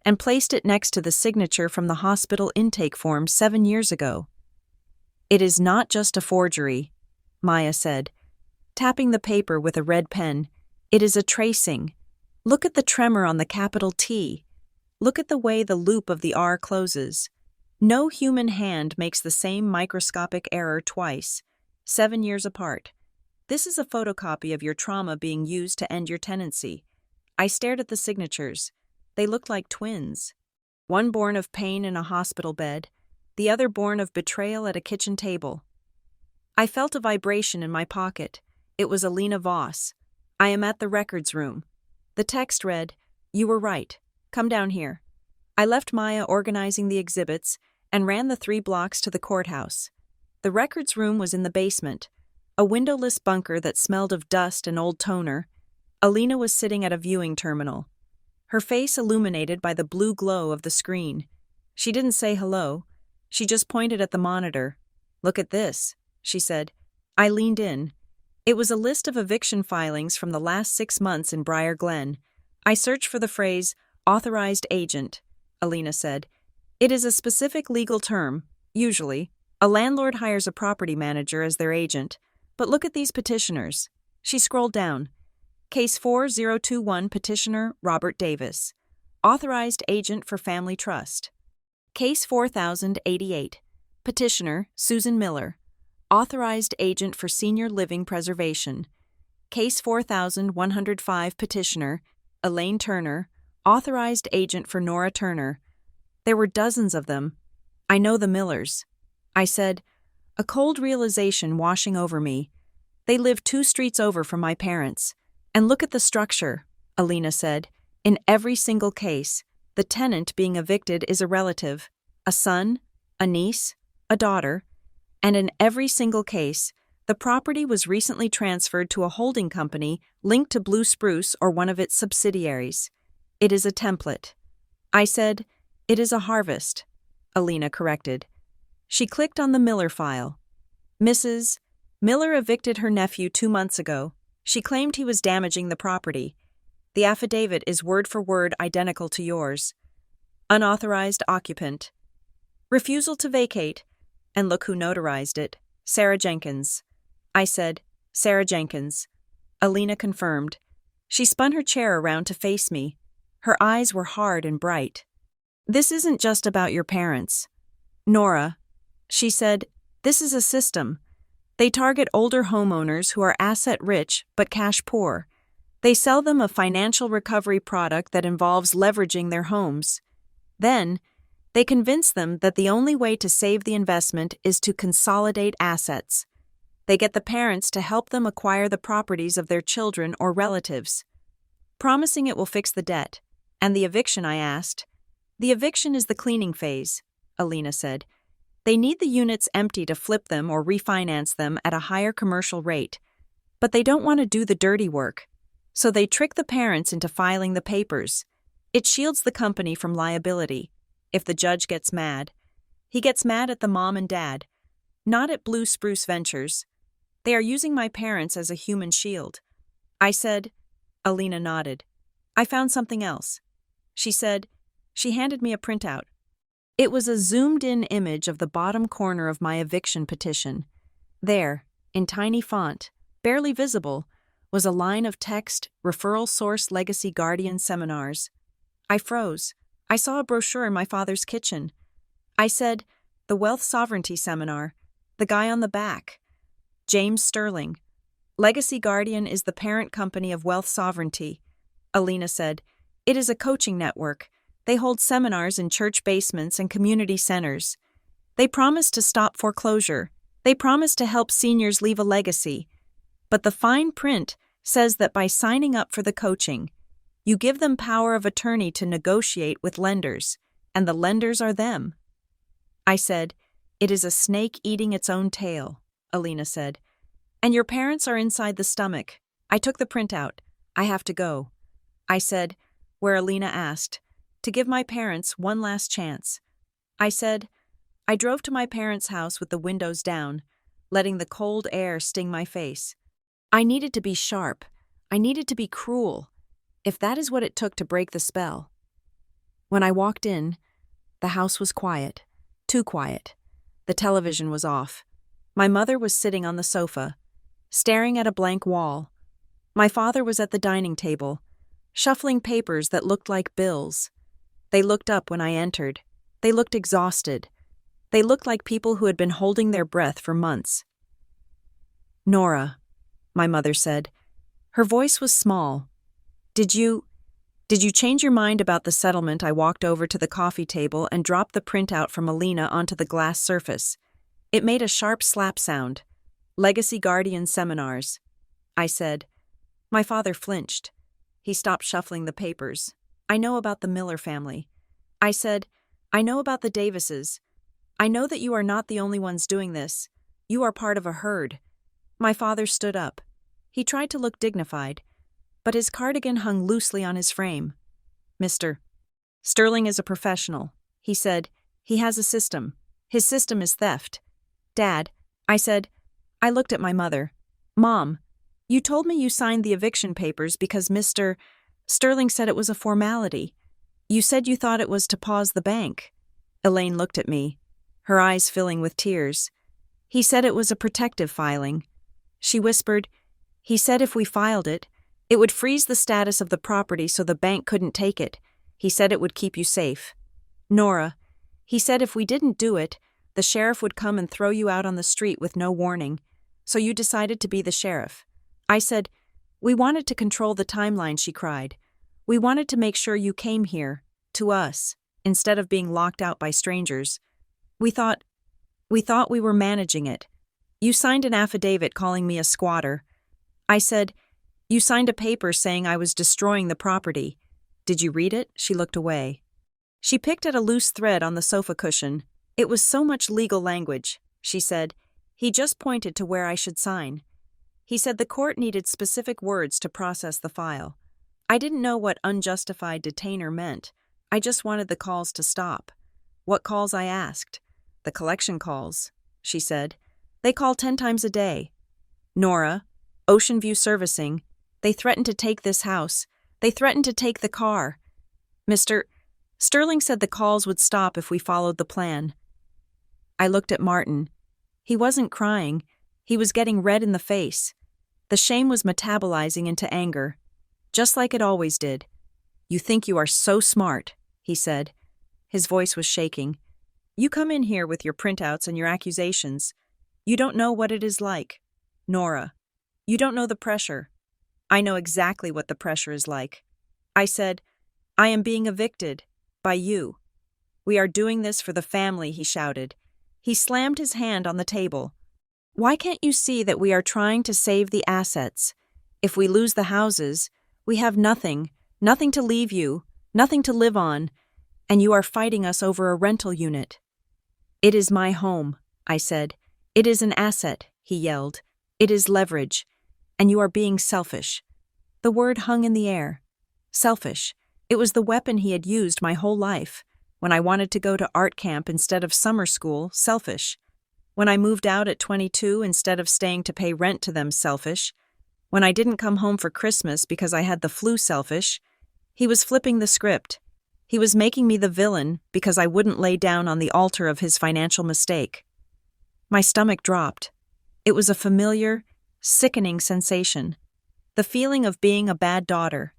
and placed it next to the signature from the hospital intake form 7 years ago. It is not just a forgery, Maya said, tapping the paper with a red pen. It is a tracing. Look at the tremor on the capital T. Look at the way the loop of the R closes. No human hand makes the same microscopic error twice, 7 years apart. This is a photocopy of your trauma being used to end your tenancy. I stared at the signatures. They looked like twins. One born of pain in a hospital bed, the other born of betrayal at a kitchen table. I felt a vibration in my pocket. It was Alina Voss. I am at the records room. The text read, "You were right. Come down here." I left Maya organizing the exhibits and ran the 3 blocks to the courthouse. The records room was in the basement, a windowless bunker that smelled of dust and old toner. Alina was sitting at a viewing terminal, her face illuminated by the blue glow of the screen. She didn't say hello. She just pointed at the monitor. "Look at this," she said. I leaned in. It was a list of eviction filings from the last 6 months in Briar Glen. I searched for the phrase, "authorized agent," Alina said. "It is a specific legal term. Usually, a landlord hires a property manager as their agent. But look at these petitioners." She scrolled down. Case 4021 Petitioner Robert Davis. Authorized agent for Family Trust. Case 4088. Petitioner Susan Miller. Authorized agent for Senior Living Preservation. Case 4105 Petitioner Elaine Turner. Authorized agent for Nora Turner. There were dozens of them. "I know the Millers," I said, a cold realization washing over me. "They live 2 streets over from my parents. And look at the structure," Alina said. "In every single case, the tenant being evicted is a relative, a son, a niece, a daughter, and in every single case, the property was recently transferred to a holding company linked to Blue Spruce or one of its subsidiaries. It is a template." I said, "It is a harvest," Alina corrected. She clicked on the Miller file. "Mrs. Miller evicted her nephew 2 months ago. She claimed he was damaging the property. The affidavit is word for word identical to yours. Unauthorized occupant. Refusal to vacate. And look who notarized it. Sarah Jenkins." I said, "Sarah Jenkins." Alina confirmed. She spun her chair around to face me. Her eyes were hard and bright. "This isn't just about your parents, Nora," she said. "This is a system. They target older homeowners who are asset-rich but cash-poor. They sell them a financial recovery product that involves leveraging their homes. Then, they convince them that the only way to save the investment is to consolidate assets. They get the parents to help them acquire the properties of their children or relatives, promising it will fix the debt. And the eviction, I asked. The eviction is the cleaning phase, Alina said. They need the units empty to flip them or refinance them at a higher commercial rate. But they don't want to do the dirty work. So they trick the parents into filing the papers. It shields the company from liability. If the judge gets mad, he gets mad at the mom and dad, not at Blue Spruce Ventures. They are using my parents as a human shield. I said. Alina nodded. I found something else. She said. She handed me a printout. It was a zoomed-in image of the bottom corner of my eviction petition. There, in tiny font, barely visible, was a line of text, Referral Source Legacy Guardian Seminars. I froze. I saw a brochure in my father's kitchen. I said, the Wealth Sovereignty Seminar, the guy on the back. James Sterling. Legacy Guardian is the parent company of Wealth Sovereignty. Alina said, it is a coaching network. They hold seminars in church basements and community centers. They promise to stop foreclosure. They promise to help seniors leave a legacy. But the fine print says that by signing up for the coaching, you give them power of attorney to negotiate with lenders, and the lenders are them. I said, it is a snake eating its own tail, Alina said. And your parents are inside the stomach. I took the printout. I have to go. I said, where Alina asked, to give my parents one last chance. I said, I drove to my parents' house with the windows down, letting the cold air sting my face. I needed to be sharp. I needed to be cruel, if that is what it took to break the spell. When I walked in, the house was quiet, too quiet. The television was off. My mother was sitting on the sofa, staring at a blank wall. My father was at the dining table, shuffling papers that looked like bills. They looked up when I entered. They looked exhausted. They looked like people who had been holding their breath for months. "Nora," my mother said. Her voice was small. Did you change your mind about the settlement?" I walked over to the coffee table and dropped the printout from Alina onto the glass surface. It made a sharp slap sound. "Legacy Guardian Seminars," I said. My father flinched. He stopped shuffling the papers. "I know about the Miller family." I said, "I know about the Davises. I know that you are not the only ones doing this. You are part of a herd." My father stood up. He tried to look dignified, but his cardigan hung loosely on his frame. "Mr. Sterling is a professional," he said. "He has a system. His system is theft." "Dad," I said. I looked at my mother. "Mom, you told me you signed the eviction papers because Mr. Sterling said it was a formality. You said you thought it was to pause the bank." Elaine looked at me, her eyes filling with tears. "He said it was a protective filing." She whispered, "He said if we filed it, it would freeze the status of the property so the bank couldn't take it. He said it would keep you safe." "Nora, he said if we didn't do it, the sheriff would come and throw you out on the street with no warning. So you decided to be the sheriff." I said, "We wanted to control the timeline," she cried. "We wanted to make sure you came here, to us, instead of being locked out by strangers. We thought we were managing it. You signed an affidavit calling me a squatter." I said, "You signed a paper saying I was destroying the property. Did you read it?" She looked away. She picked at a loose thread on the sofa cushion. "It was so much legal language," she said. "He just pointed to where I should sign. He said the court needed specific words to process the file. I didn't know what unjustified detainer meant. I just wanted the calls to stop." "What calls?" I asked. "The collection calls," she said. "They call 10 times a day. Nora, Ocean View Servicing. They threatened to take this house. They threatened to take the car. Mr. Sterling said the calls would stop if we followed the plan." I looked at Martin. He wasn't crying. He was getting red in the face. The shame was metabolizing into anger, just like it always did. "You think you are so smart," he said. His voice was shaking. "You come in here with your printouts and your accusations. You don't know what it is like. Nora, you don't know the pressure." "I know exactly what the pressure is like." I said, "I am being evicted. By you. We are doing this for the family," he shouted. He slammed his hand on the table. "Why can't you see that we are trying to save the assets? If we lose the houses, we have nothing to leave you, nothing to live on, and you are fighting us over a rental unit." "It is my home," I said. "It is an asset," he yelled. "It is leverage, and you are being selfish." The word hung in the air. Selfish. It was the weapon he had used my whole life. When I wanted to go to art camp instead of summer school, selfish. When I moved out at 22 instead of staying to pay rent to them, selfish. When I didn't come home for Christmas because I had the flu, selfish. He was flipping the script. He was making me the villain because I wouldn't lay down on the altar of his financial mistake. My stomach dropped. It was a familiar, sickening sensation. The feeling of being a bad daughter.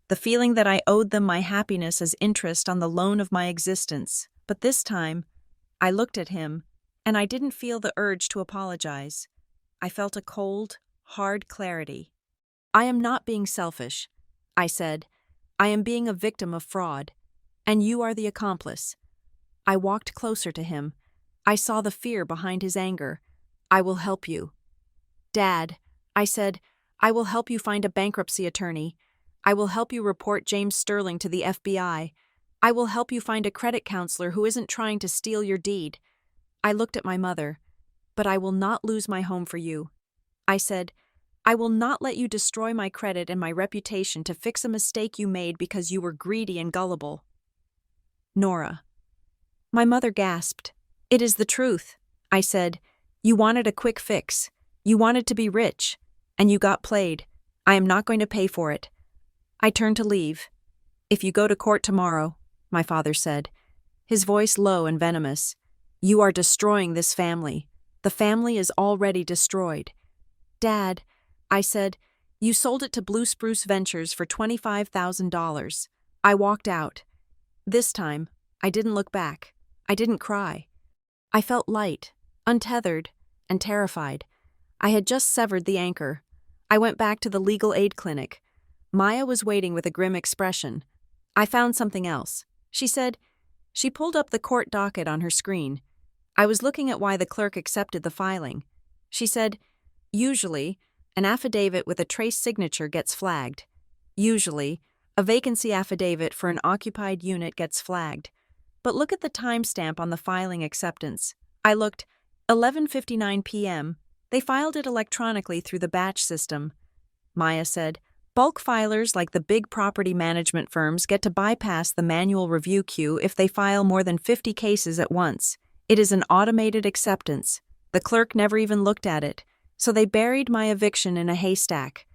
The feeling that I owed them my happiness as interest on the loan of my existence. But this time, I looked at him, and I didn't feel the urge to apologize. I felt a cold, hard clarity. "I am not being selfish," I said. "I am being a victim of fraud, and you are the accomplice." I walked closer to him. I saw the fear behind his anger. "I will help you." "Dad," I said, "I will help you find a bankruptcy attorney. I will help you report James Sterling to the FBI. I will help you find a credit counselor who isn't trying to steal your deed." I looked at my mother. "But I will not lose my home for you." I said, "I will not let you destroy my credit and my reputation to fix a mistake you made because you were greedy and gullible." "Nora." My mother gasped. "It is the truth," I said. "You wanted a quick fix. You wanted to be rich. And you got played. I am not going to pay for it." I turned to leave. "If you go to court tomorrow," my father said, his voice low and venomous, "you are destroying this family. The family is already destroyed." "Dad," I said, "you sold it to Blue Spruce Ventures for $25,000. I walked out. This time, I didn't look back. I didn't cry. I felt light, untethered, and terrified. I had just severed the anchor. I went back to the legal aid clinic. Maya was waiting with a grim expression. I found something else, she said. She pulled up the court docket on her screen. I was looking at why the clerk accepted the filing. She said, usually, an affidavit with a trace signature gets flagged. Usually, a vacancy affidavit for an occupied unit gets flagged. But look at the timestamp on the filing acceptance. I looked, 11:59 p.m. They filed it electronically through the batch system. Maya said, bulk filers like the big property management firms get to bypass the manual review queue if they file more than 50 cases at once. It is an automated acceptance. The clerk never even looked at it, so they buried my eviction in a haystack.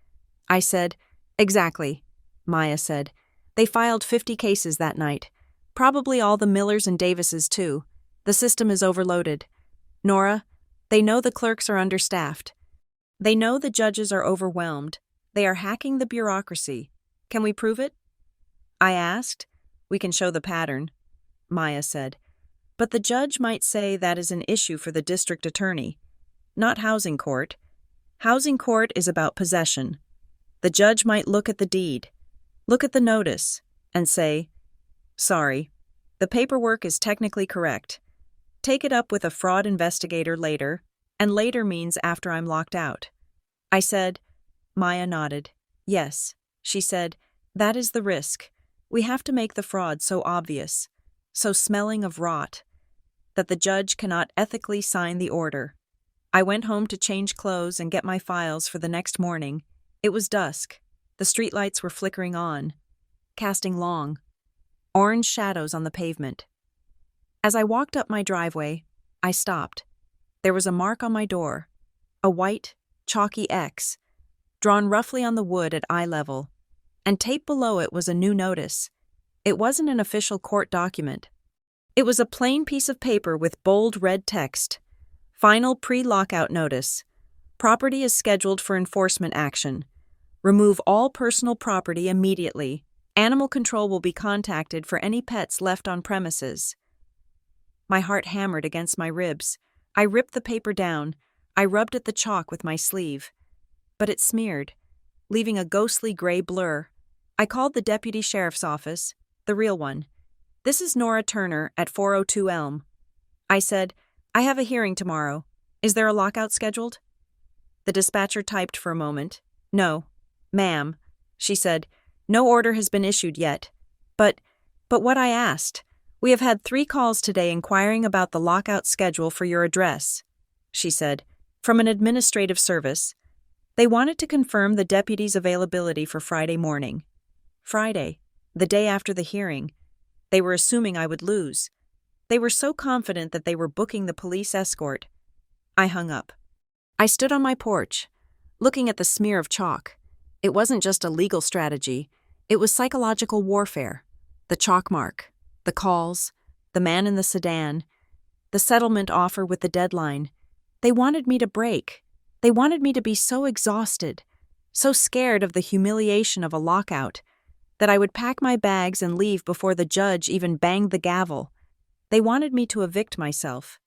I said, exactly, Maya said. They filed 50 cases that night. Probably all the Millers and Davises, too. The system is overloaded. Nora, they know the clerks are understaffed. They know the judges are overwhelmed. They are hacking the bureaucracy. Can we prove it? I asked. We can show the pattern, Maya said. But the judge might say that is an issue for the district attorney, not housing court. Housing court is about possession. The judge might look at the deed, look at the notice, and say, sorry, the paperwork is technically correct. Take it up with a fraud investigator later, and later means after I'm locked out. I said. Maya nodded. Yes, she said, that is the risk. We have to make the fraud so obvious, so smelling of rot, that the judge cannot ethically sign the order. I went home to change clothes and get my files for the next morning. It was dusk. The streetlights were flickering on, casting long, orange shadows on the pavement. As I walked up my driveway, I stopped. There was a mark on my door, a white, chalky X, drawn roughly on the wood at eye level, and taped below it was a new notice. It wasn't an official court document. It was a plain piece of paper with bold red text. Final pre-lockout notice. Property is scheduled for enforcement action. Remove all personal property immediately. Animal control will be contacted for any pets left on premises. My heart hammered against my ribs. I ripped the paper down. I rubbed at the chalk with my sleeve. But it smeared, leaving a ghostly gray blur. I called the deputy sheriff's office, the real one. This is Nora Turner at 402 Elm. I said, I have a hearing tomorrow. Is there a lockout scheduled? The dispatcher typed for a moment. No, ma'am, she said. No order has been issued yet. But what I asked. We have had 3 calls today inquiring about the lockout schedule for your address, she said, from an administrative service. They wanted to confirm the deputy's availability for Friday morning. Friday, the day after the hearing. They were assuming I would lose. They were so confident that they were booking the police escort. I hung up. I stood on my porch, looking at the smear of chalk. It wasn't just a legal strategy. It was psychological warfare. The chalk mark, the calls, the man in the sedan, the settlement offer with the deadline. They wanted me to break. They wanted me to be so exhausted, so scared of the humiliation of a lockout, that I would pack my bags and leave before the judge even banged the gavel. They wanted me to evict myself.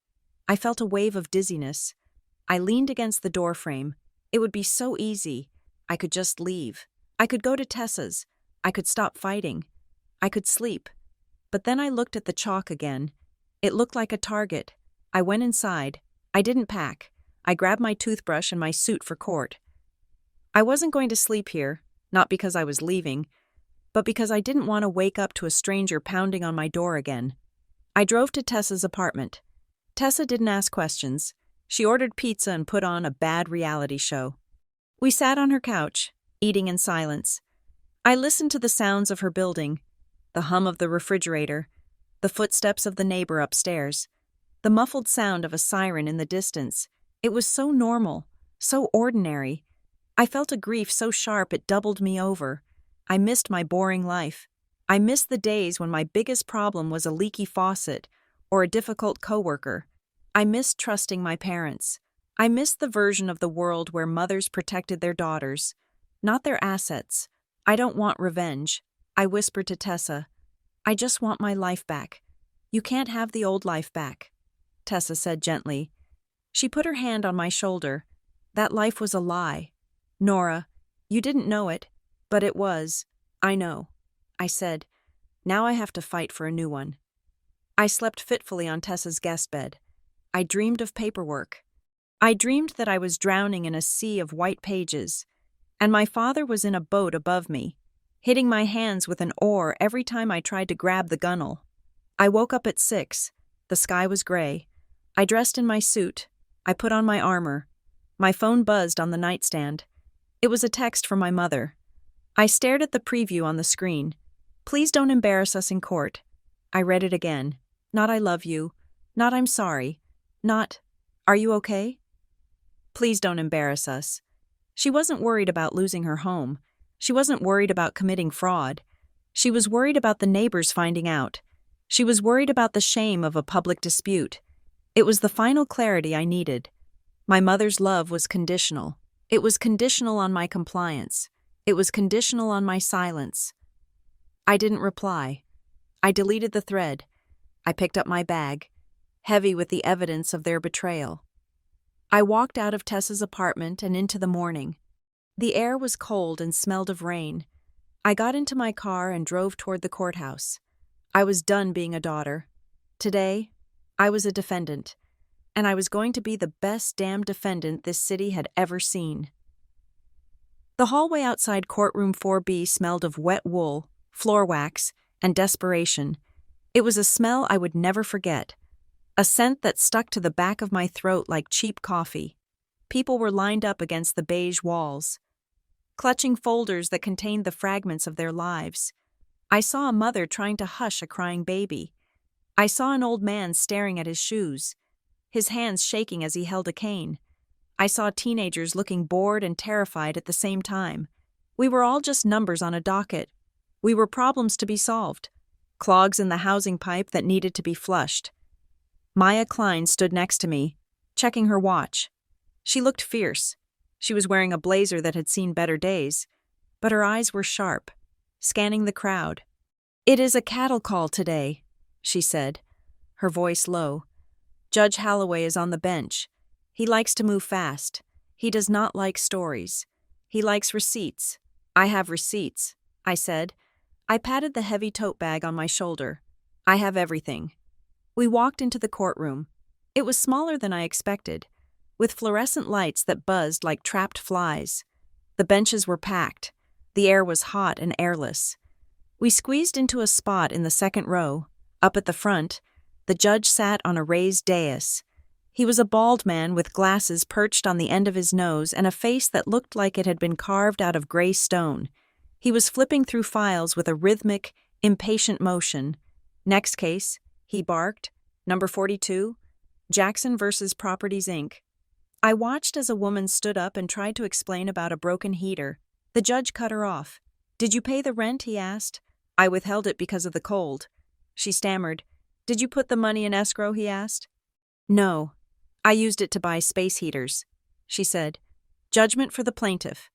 I felt a wave of dizziness. I leaned against the doorframe. It would be so easy. I could just leave. I could go to Tessa's. I could stop fighting. I could sleep. But then I looked at the chalk again. It looked like a target. I went inside. I didn't pack. I grabbed my toothbrush and my suit for court. I wasn't going to sleep here, not because I was leaving, but because I didn't want to wake up to a stranger pounding on my door again. I drove to Tessa's apartment. Tessa didn't ask questions. She ordered pizza and put on a bad reality show. We sat on her couch, eating in silence. I listened to the sounds of her building, the hum of the refrigerator, the footsteps of the neighbor upstairs, the muffled sound of a siren in the distance. It was so normal, so ordinary. I felt a grief so sharp it doubled me over. I missed my boring life. I missed the days when my biggest problem was a leaky faucet or a difficult coworker. I missed trusting my parents. I missed the version of the world where mothers protected their daughters, not their assets. I don't want revenge, I whispered to Tessa. I just want my life back. You can't have the old life back. Tessa said gently. She put her hand on my shoulder. That life was a lie. Nora, you didn't know it, but it was. I know, I said. Now I have to fight for a new one. I slept fitfully on Tessa's guest bed. I dreamed of paperwork. I dreamed that I was drowning in a sea of white pages, and my father was in a boat above me, hitting my hands with an oar every time I tried to grab the gunwale. I woke up at 6. The sky was gray. I dressed in my suit. I put on my armor. My phone buzzed on the nightstand. It was a text from my mother. I stared at the preview on the screen. Please don't embarrass us in court. I read it again. Not I love you. Not I'm sorry. Not, are you okay? Please don't embarrass us. She wasn't worried about losing her home. She wasn't worried about committing fraud. She was worried about the neighbors finding out. She was worried about the shame of a public dispute. It was the final clarity I needed. My mother's love was conditional. It was conditional on my compliance. It was conditional on my silence. I didn't reply. I deleted the thread. I picked up my bag, heavy with the evidence of their betrayal. I walked out of Tessa's apartment and into the morning. The air was cold and smelled of rain. I got into my car and drove toward the courthouse. I was done being a daughter. Today, I was a defendant, and I was going to be the best damn defendant this city had ever seen. The hallway outside courtroom 4B smelled of wet wool, floor wax, and desperation. It was a smell I would never forget, a scent that stuck to the back of my throat like cheap coffee. People were lined up against the beige walls, clutching folders that contained the fragments of their lives. I saw a mother trying to hush a crying baby. I saw an old man staring at his shoes, his hands shaking as he held a cane. I saw teenagers looking bored and terrified at the same time. We were all just numbers on a docket. We were problems to be solved, clogs in the housing pipe that needed to be flushed. Maya Klein stood next to me, checking her watch. She looked fierce. She was wearing a blazer that had seen better days, but her eyes were sharp, scanning the crowd. "It is a cattle call today," she said, her voice low. "Judge Holloway is on the bench. He likes to move fast. He does not like stories. He likes receipts." "I have receipts," I said. I patted the heavy tote bag on my shoulder. "I have everything." We walked into the courtroom. It was smaller than I expected, with fluorescent lights that buzzed like trapped flies. The benches were packed. The air was hot and airless. We squeezed into a spot in the second row. Up at the front, the judge sat on a raised dais. He was a bald man with glasses perched on the end of his nose and a face that looked like it had been carved out of gray stone. He was flipping through files with a rhythmic, impatient motion. "Next case," he barked. "Number 42, Jackson versus Properties, Inc." I watched as a woman stood up and tried to explain about a broken heater. The judge cut her off. "Did you pay the rent?" he asked. "I withheld it because of the cold." She stammered. "Did you put the money in escrow?" he asked. "No. I used it to buy space heaters," she said. "Judgment for the plaintiff,"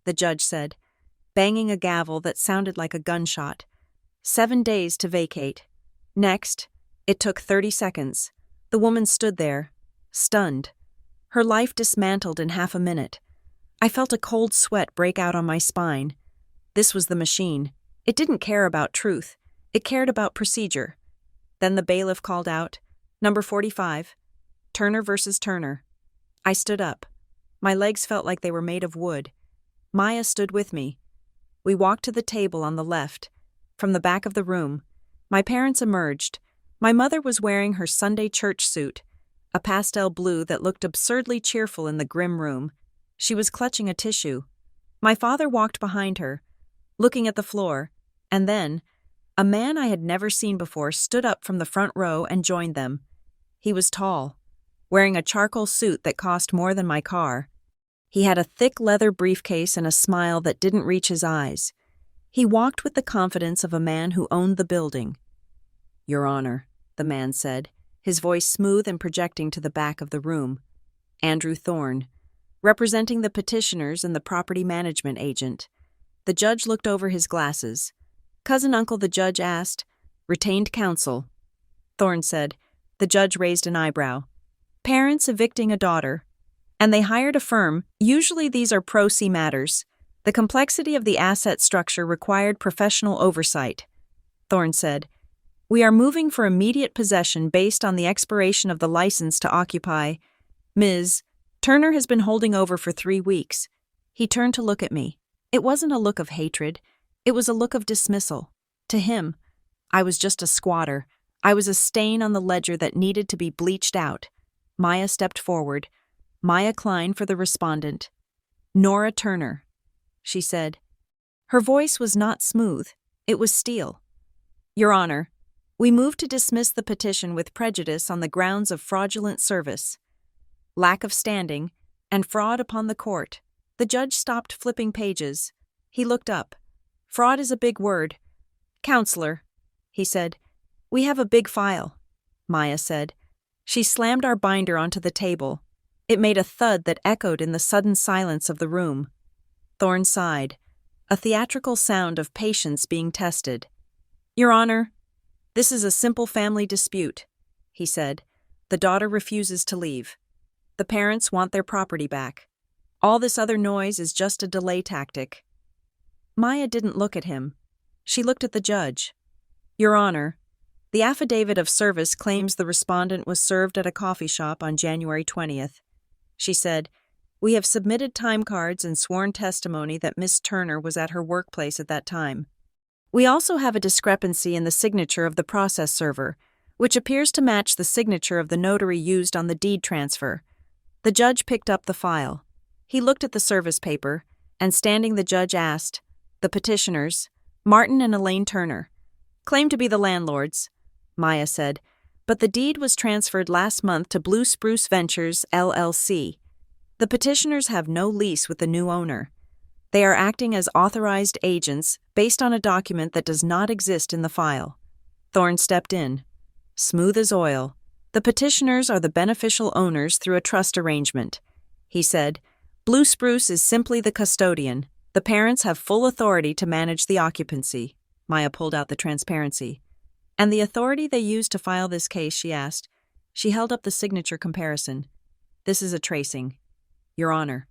the judge said, banging a gavel that sounded like a gunshot. 7 days to vacate. Next. It took 30 seconds. The woman stood there, stunned. Her life dismantled in half a minute. I felt a cold sweat break out on my spine. This was the machine. It didn't care about truth. It cared about procedure. Then the bailiff called out, "Number 45, Turner versus Turner." I stood up. My legs felt like they were made of wood. Maya stood with me. We walked to the table on the left. From the back of the room, my parents emerged. My mother was wearing her Sunday church suit, a pastel blue that looked absurdly cheerful in the grim room. She was clutching a tissue. My father walked behind her, looking at the floor, and then a man I had never seen before stood up from the front row and joined them. He was tall, wearing a charcoal suit that cost more than my car. He had a thick leather briefcase and a smile that didn't reach his eyes. He walked with the confidence of a man who owned the building. "Your Honor," the man said, his voice smooth and projecting to the back of the room. "Andrew Thorne, representing the petitioners and the property management agent." The judge looked over his glasses. "Cousin Uncle," the judge asked. "Retained counsel." Thorne said, The judge raised an eyebrow. Parents evicting a daughter. And they hired a firm. Usually these are pro se matters. The complexity of the asset structure required professional oversight. Thorne said, "We are moving for immediate possession based on the expiration of the license to occupy. Ms. Turner has been holding over for 3 weeks." He turned to look at me. It wasn't a look of hatred. It was a look of dismissal. To him, I was just a squatter. I was a stain on the ledger that needed to be bleached out. Maya stepped forward. Maya Klein for the respondent. "Nora Turner," she said. Her voice was not smooth. It was steel. "Your Honor, we move to dismiss the petition with prejudice on the grounds of fraudulent service, lack of standing, and fraud upon the court." The judge stopped flipping pages. He looked up. "Fraud is a big word. Counselor," he said. "We have a big file," Maya said. She slammed our binder onto the table. It made a thud that echoed in the sudden silence of the room. Thorne sighed, a theatrical sound of patience being tested. "Your Honor, this is a simple family dispute," he said. "The daughter refuses to leave. The parents want their property back. All this other noise is just a delay tactic." Maya didn't look at him. She looked at the judge. "Your Honor, the affidavit of service claims the respondent was served at a coffee shop on January 20th. She said, "We have submitted time cards and sworn testimony that Miss Turner was at her workplace at that time. We also have a discrepancy in the signature of the process server, which appears to match the signature of the notary used on the deed transfer." The judge picked up the file. He looked at the service paper, and standing the judge asked, "The petitioners, Martin and Elaine Turner, claim to be the landlords," Maya said, "but the deed was transferred last month to Blue Spruce Ventures, LLC. The petitioners have no lease with the new owner. They are acting as authorized agents based on a document that does not exist in the file." Thorne stepped in. Smooth as oil. "The petitioners are the beneficial owners through a trust arrangement," he said. "Blue Spruce is simply the custodian. The parents have full authority to manage the occupancy." Maya pulled out the transparency. "And the authority they used to file this case," she asked. She held up the signature comparison. "This is a tracing. Your Honor."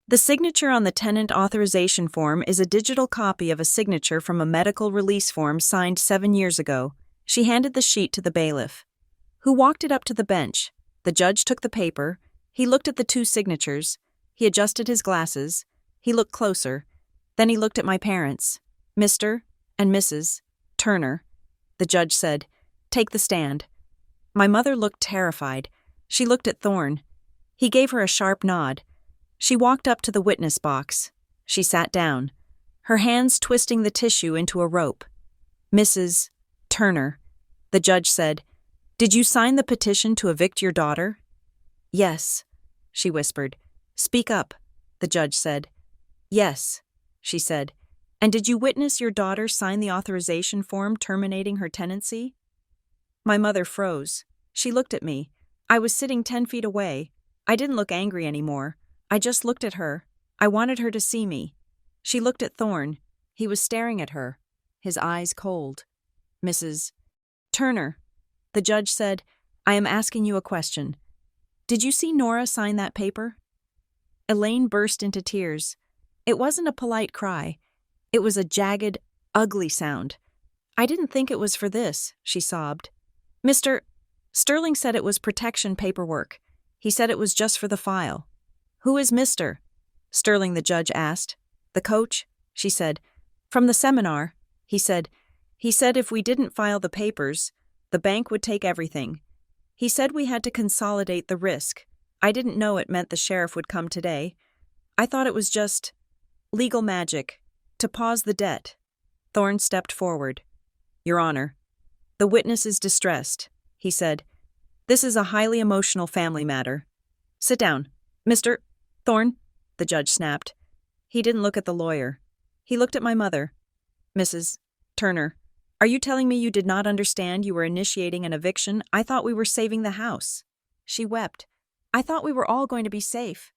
The signature on the tenant authorization form is a digital copy of a signature from a medical release form signed 7 years ago. She handed the sheet to the bailiff, who walked it up to the bench. The judge took the paper. He looked at the 2 signatures. He adjusted his glasses. He looked closer. Then he looked at my parents, Mr. and Mrs. Turner. The judge said, "Take the stand." My mother looked terrified. She looked at Thorne. He gave her a sharp nod. She walked up to the witness box. She sat down, her hands twisting the tissue into a rope. "Mrs. Turner," the judge said, "did you sign the petition to evict your daughter?" "Yes," she whispered. "Speak up," the judge said. "Yes," she said. "And did you witness your daughter sign the authorization form terminating her tenancy?" My mother froze. She looked at me. I was sitting 10 feet away. I didn't look angry anymore. I just looked at her. I wanted her to see me. She looked at Thorne. He was staring at her, his eyes cold. "Mrs. Turner," the judge said, "I am asking you a question. Did you see Nora sign that paper?" Elaine burst into tears. It wasn't a polite cry. It was a jagged, ugly sound. "I didn't think it was for this," she sobbed. "Mr. Sterling said it was protection paperwork. He said it was just for the file." "Who is Mr. Sterling?" the judge asked. "The coach," she said. "From the seminar," he said. "He said if we didn't file the papers, the bank would take everything. He said we had to consolidate the risk. I didn't know it meant the sheriff would come today. I thought it was just legal magic to pause the debt." Thorne stepped forward. "Your Honor, the witness is distressed," he said. "This is a highly emotional family matter." "Sit down, Mr. Thorne," the judge snapped. He didn't look at the lawyer. He looked at my mother. "Mrs. Turner, are you telling me you did not understand you were initiating an eviction? I thought we were saving the house." She wept. "I thought we were all going to be safe."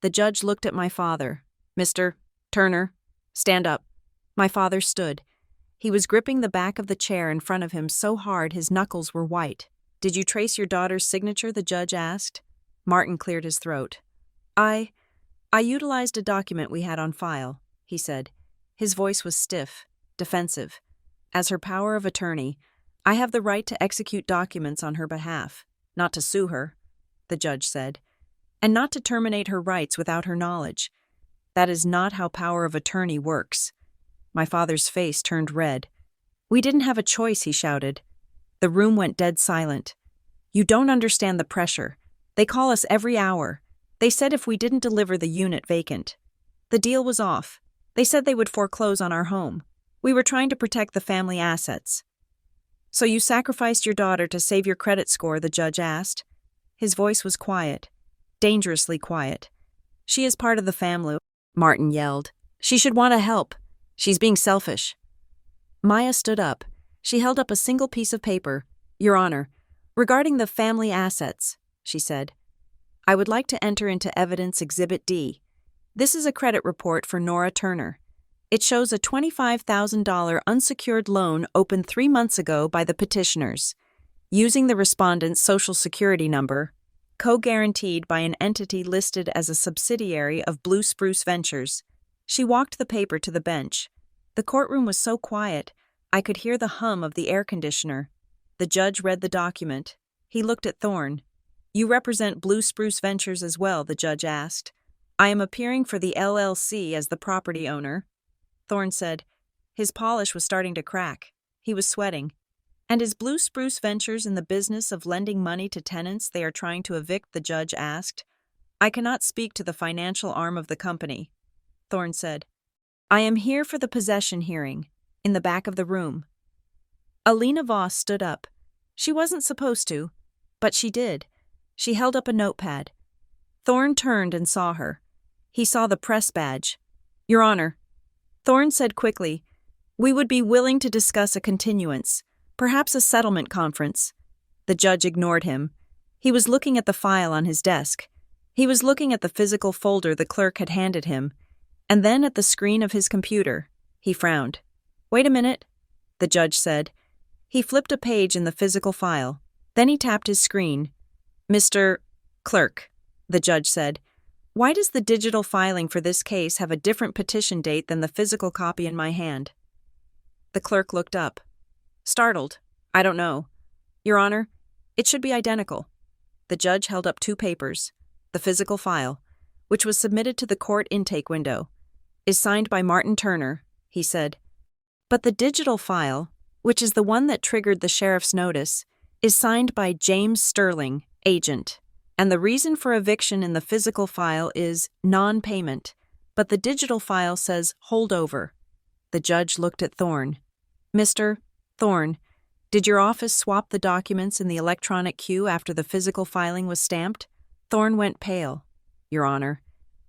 The judge looked at my father. "Mr. Turner, stand up." My father stood. He was gripping the back of the chair in front of him so hard his knuckles were white. Did you trace your daughter's signature? The judge asked. Martin cleared his throat. I utilized a document we had on file, he said. His voice was stiff, defensive. As her power of attorney, I have the right to execute documents on her behalf, not to sue her, the judge said, and not to terminate her rights without her knowledge. That is not how power of attorney works. My father's face turned red. We didn't have a choice, he shouted. The room went dead silent. You don't understand the pressure. They call us every hour. They said if we didn't deliver the unit vacant. The deal was off. They said they would foreclose on our home. We were trying to protect the family assets. So you sacrificed your daughter to save your credit score, the judge asked. His voice was quiet, dangerously quiet. She is part of the family, Martin yelled. She should want to help. She's being selfish. Maya stood up. She held up a single piece of paper. Your Honor, regarding the family assets, she said, I would like to enter into evidence Exhibit D. This is a credit report for Nora Turner. It shows a $25,000 unsecured loan opened 3 months ago by the petitioners, using the respondent's Social Security number, co-guaranteed by an entity listed as a subsidiary of Blue Spruce Ventures. She walked the paper to the bench. The courtroom was so quiet, I could hear the hum of the air conditioner. The judge read the document. He looked at Thorne. You represent Blue Spruce Ventures as well, the judge asked. I am appearing for the LLC as the property owner. Thorne said. His polish was starting to crack. He was sweating. And is Blue Spruce Ventures in the business of lending money to tenants they are trying to evict, the judge asked. I cannot speak to the financial arm of the company, Thorne said. I am here for the possession hearing, in the back of the room. Alina Voss stood up. She wasn't supposed to, but she did. She held up a notepad. Thorne turned and saw her. He saw the press badge. Your Honor, Thorne said quickly, we would be willing to discuss a continuance, perhaps a settlement conference. The judge ignored him. He was looking at the file on his desk. He was looking at the physical folder the clerk had handed him, and then at the screen of his computer. He frowned. Wait a minute, the judge said. He flipped a page in the physical file. Then he tapped his screen. Mr. Clerk, the judge said, why does the digital filing for this case have a different petition date than the physical copy in my hand? The clerk looked up. Startled. I don't know. Your Honor, it should be identical. The judge held up 2 papers. The physical file, which was submitted to the court intake window, is signed by Martin Turner, he said. But the digital file, which is the one that triggered the sheriff's notice, is signed by James Sterling, agent. And the reason for eviction in the physical file is non-payment, but the digital file says holdover. The judge looked at Thorne. Mr. Thorne, did your office swap the documents in the electronic queue after the physical filing was stamped? Thorne went pale. Your Honor,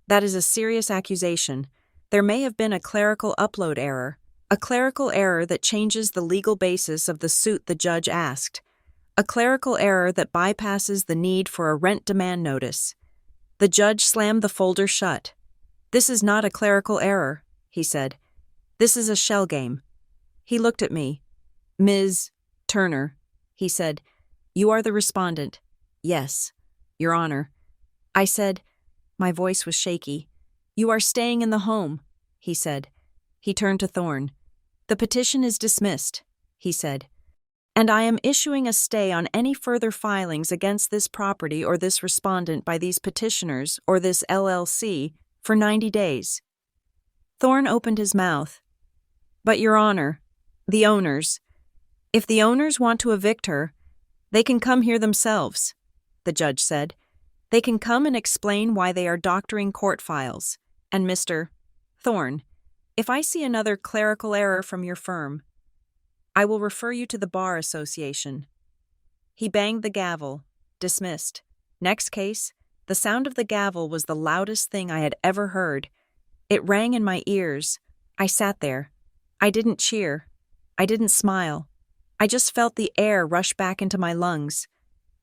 that is a serious accusation. There may have been a clerical upload error, a clerical error that changes the legal basis of the suit, the judge asked. A clerical error that bypasses the need for a rent demand notice. The judge slammed the folder shut. This is not a clerical error, he said. This is a shell game. He looked at me. Ms. Turner, he said, you are the respondent. Yes, Your Honor. I said, my voice was shaky. You are staying in the home, he said. He turned to Thorne. The petition is dismissed, he said. And I am issuing a stay on any further filings against this property or this respondent by these petitioners or this LLC for 90 days. Thorne opened his mouth. But Your Honor, the owners, if the owners want to evict her, they can come here themselves, the judge said. They can come and explain why they are doctoring court files. And Mr. Thorne, if I see another clerical error from your firm, I will refer you to the Bar Association. He banged the gavel, dismissed. Next case, the sound of the gavel was the loudest thing I had ever heard. It rang in my ears. I sat there. I didn't cheer. I didn't smile. I just felt the air rush back into my lungs.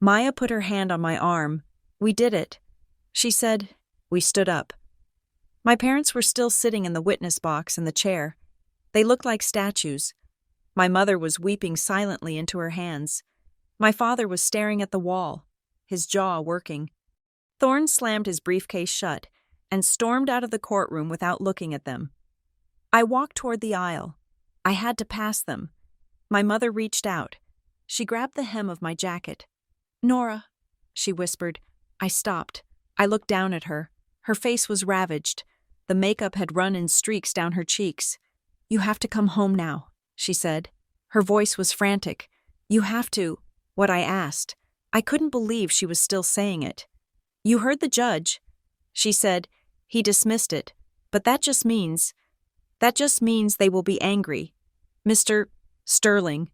Maya put her hand on my arm. We did it. She said. We stood up. My parents were still sitting in the witness box in the chair. They looked like statues. My mother was weeping silently into her hands. My father was staring at the wall, his jaw working. Thorne slammed his briefcase shut and stormed out of the courtroom without looking at them. I walked toward the aisle. I had to pass them. My mother reached out. She grabbed the hem of my jacket. "Nora," she whispered. I stopped. I looked down at her. Her face was ravaged. The makeup had run in streaks down her cheeks. "You have to come home now," she said. Her voice was frantic. "You have to," what I asked. I couldn't believe she was still saying it. "You heard the judge," she said. "He dismissed it. But that just means they will be angry. Mr. Sterling,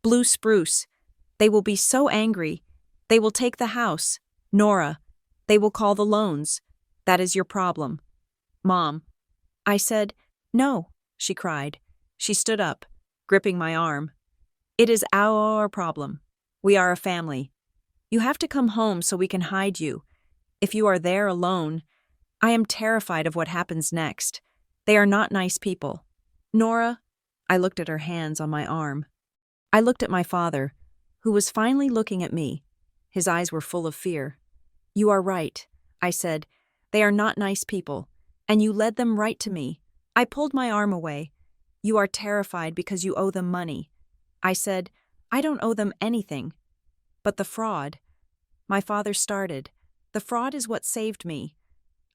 Blue Spruce, they will be so angry. They will take the house. Nora, they will call the loans. That is your problem." "Mom." I said. "No," she cried. She stood up, gripping my arm. "It is our problem. We are a family. You have to come home so we can hide you. If you are there alone, I am terrified of what happens next. They are not nice people. Nora," I looked at her hands on my arm. I looked at my father, who was finally looking at me. His eyes were full of fear. "You are right," I said. "They are not nice people, and you led them right to me." I pulled my arm away. "You are terrified because you owe them money." I said, "I don't owe them anything." "But the fraud," my father started. "The fraud is what saved me."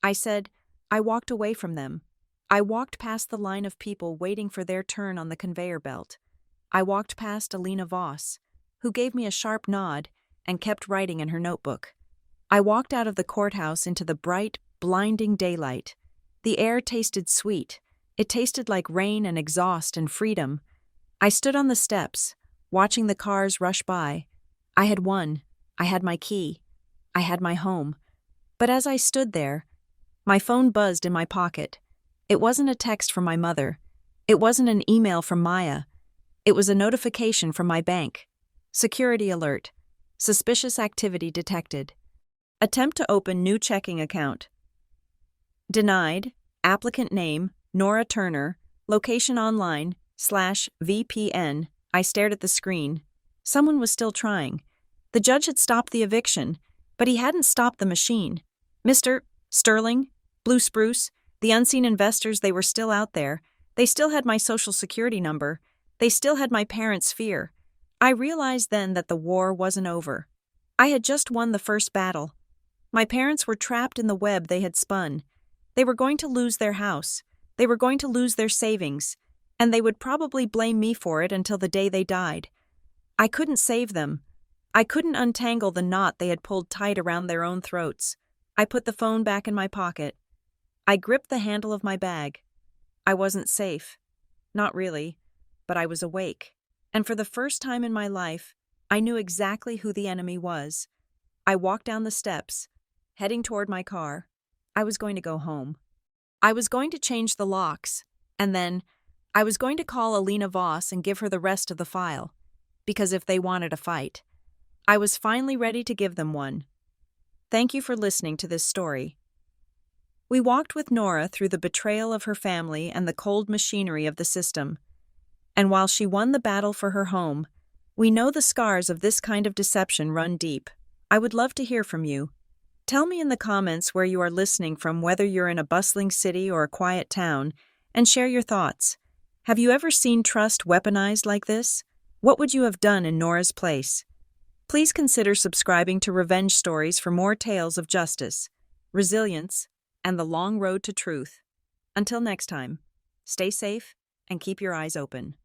I said, "I walked away from them. I walked past the line of people waiting for their turn on the conveyor belt. I walked past Alina Voss, who gave me a sharp nod and kept writing in her notebook. I walked out of the courthouse into the bright, blinding daylight. The air tasted sweet. It tasted like rain and exhaust and freedom. I stood on the steps, watching the cars rush by. I had won. I had my key. I had my home. But as I stood there, my phone buzzed in my pocket. It wasn't a text from my mother. It wasn't an email from Maya. It was a notification from my bank. Security alert. Suspicious activity detected. Attempt to open new checking account. Denied. Applicant name, Nora Turner. Location online, /VPN. I stared at the screen. Someone was still trying. The judge had stopped the eviction, but he hadn't stopped the machine. Mr. Sterling, Blue Spruce, the unseen investors, they were still out there. They still had my social security number. They still had my parents' fear. I realized then that the war wasn't over. I had just won the first battle. My parents were trapped in the web they had spun. They were going to lose their house. They were going to lose their savings. And they would probably blame me for it until the day they died. I couldn't save them. I couldn't untangle the knot they had pulled tight around their own throats. I put the phone back in my pocket. I gripped the handle of my bag. I wasn't safe. Not really, but I was awake. And for the first time in my life, I knew exactly who the enemy was. I walked down the steps, heading toward my car. I was going to go home. I was going to change the locks, and then I was going to call Alina Voss and give her the rest of the file, because if they wanted a fight, I was finally ready to give them one. Thank you for listening to this story. We walked with Nora through the betrayal of her family and the cold machinery of the system. And while she won the battle for her home, we know the scars of this kind of deception run deep. I would love to hear from you. Tell me in the comments where you are listening from, whether you're in a bustling city or a quiet town, and share your thoughts. Have you ever seen trust weaponized like this? What would you have done in Nora's place? Please consider subscribing to Revenge Stories for more tales of justice, resilience, and the long road to truth. Until next time, stay safe and keep your eyes open.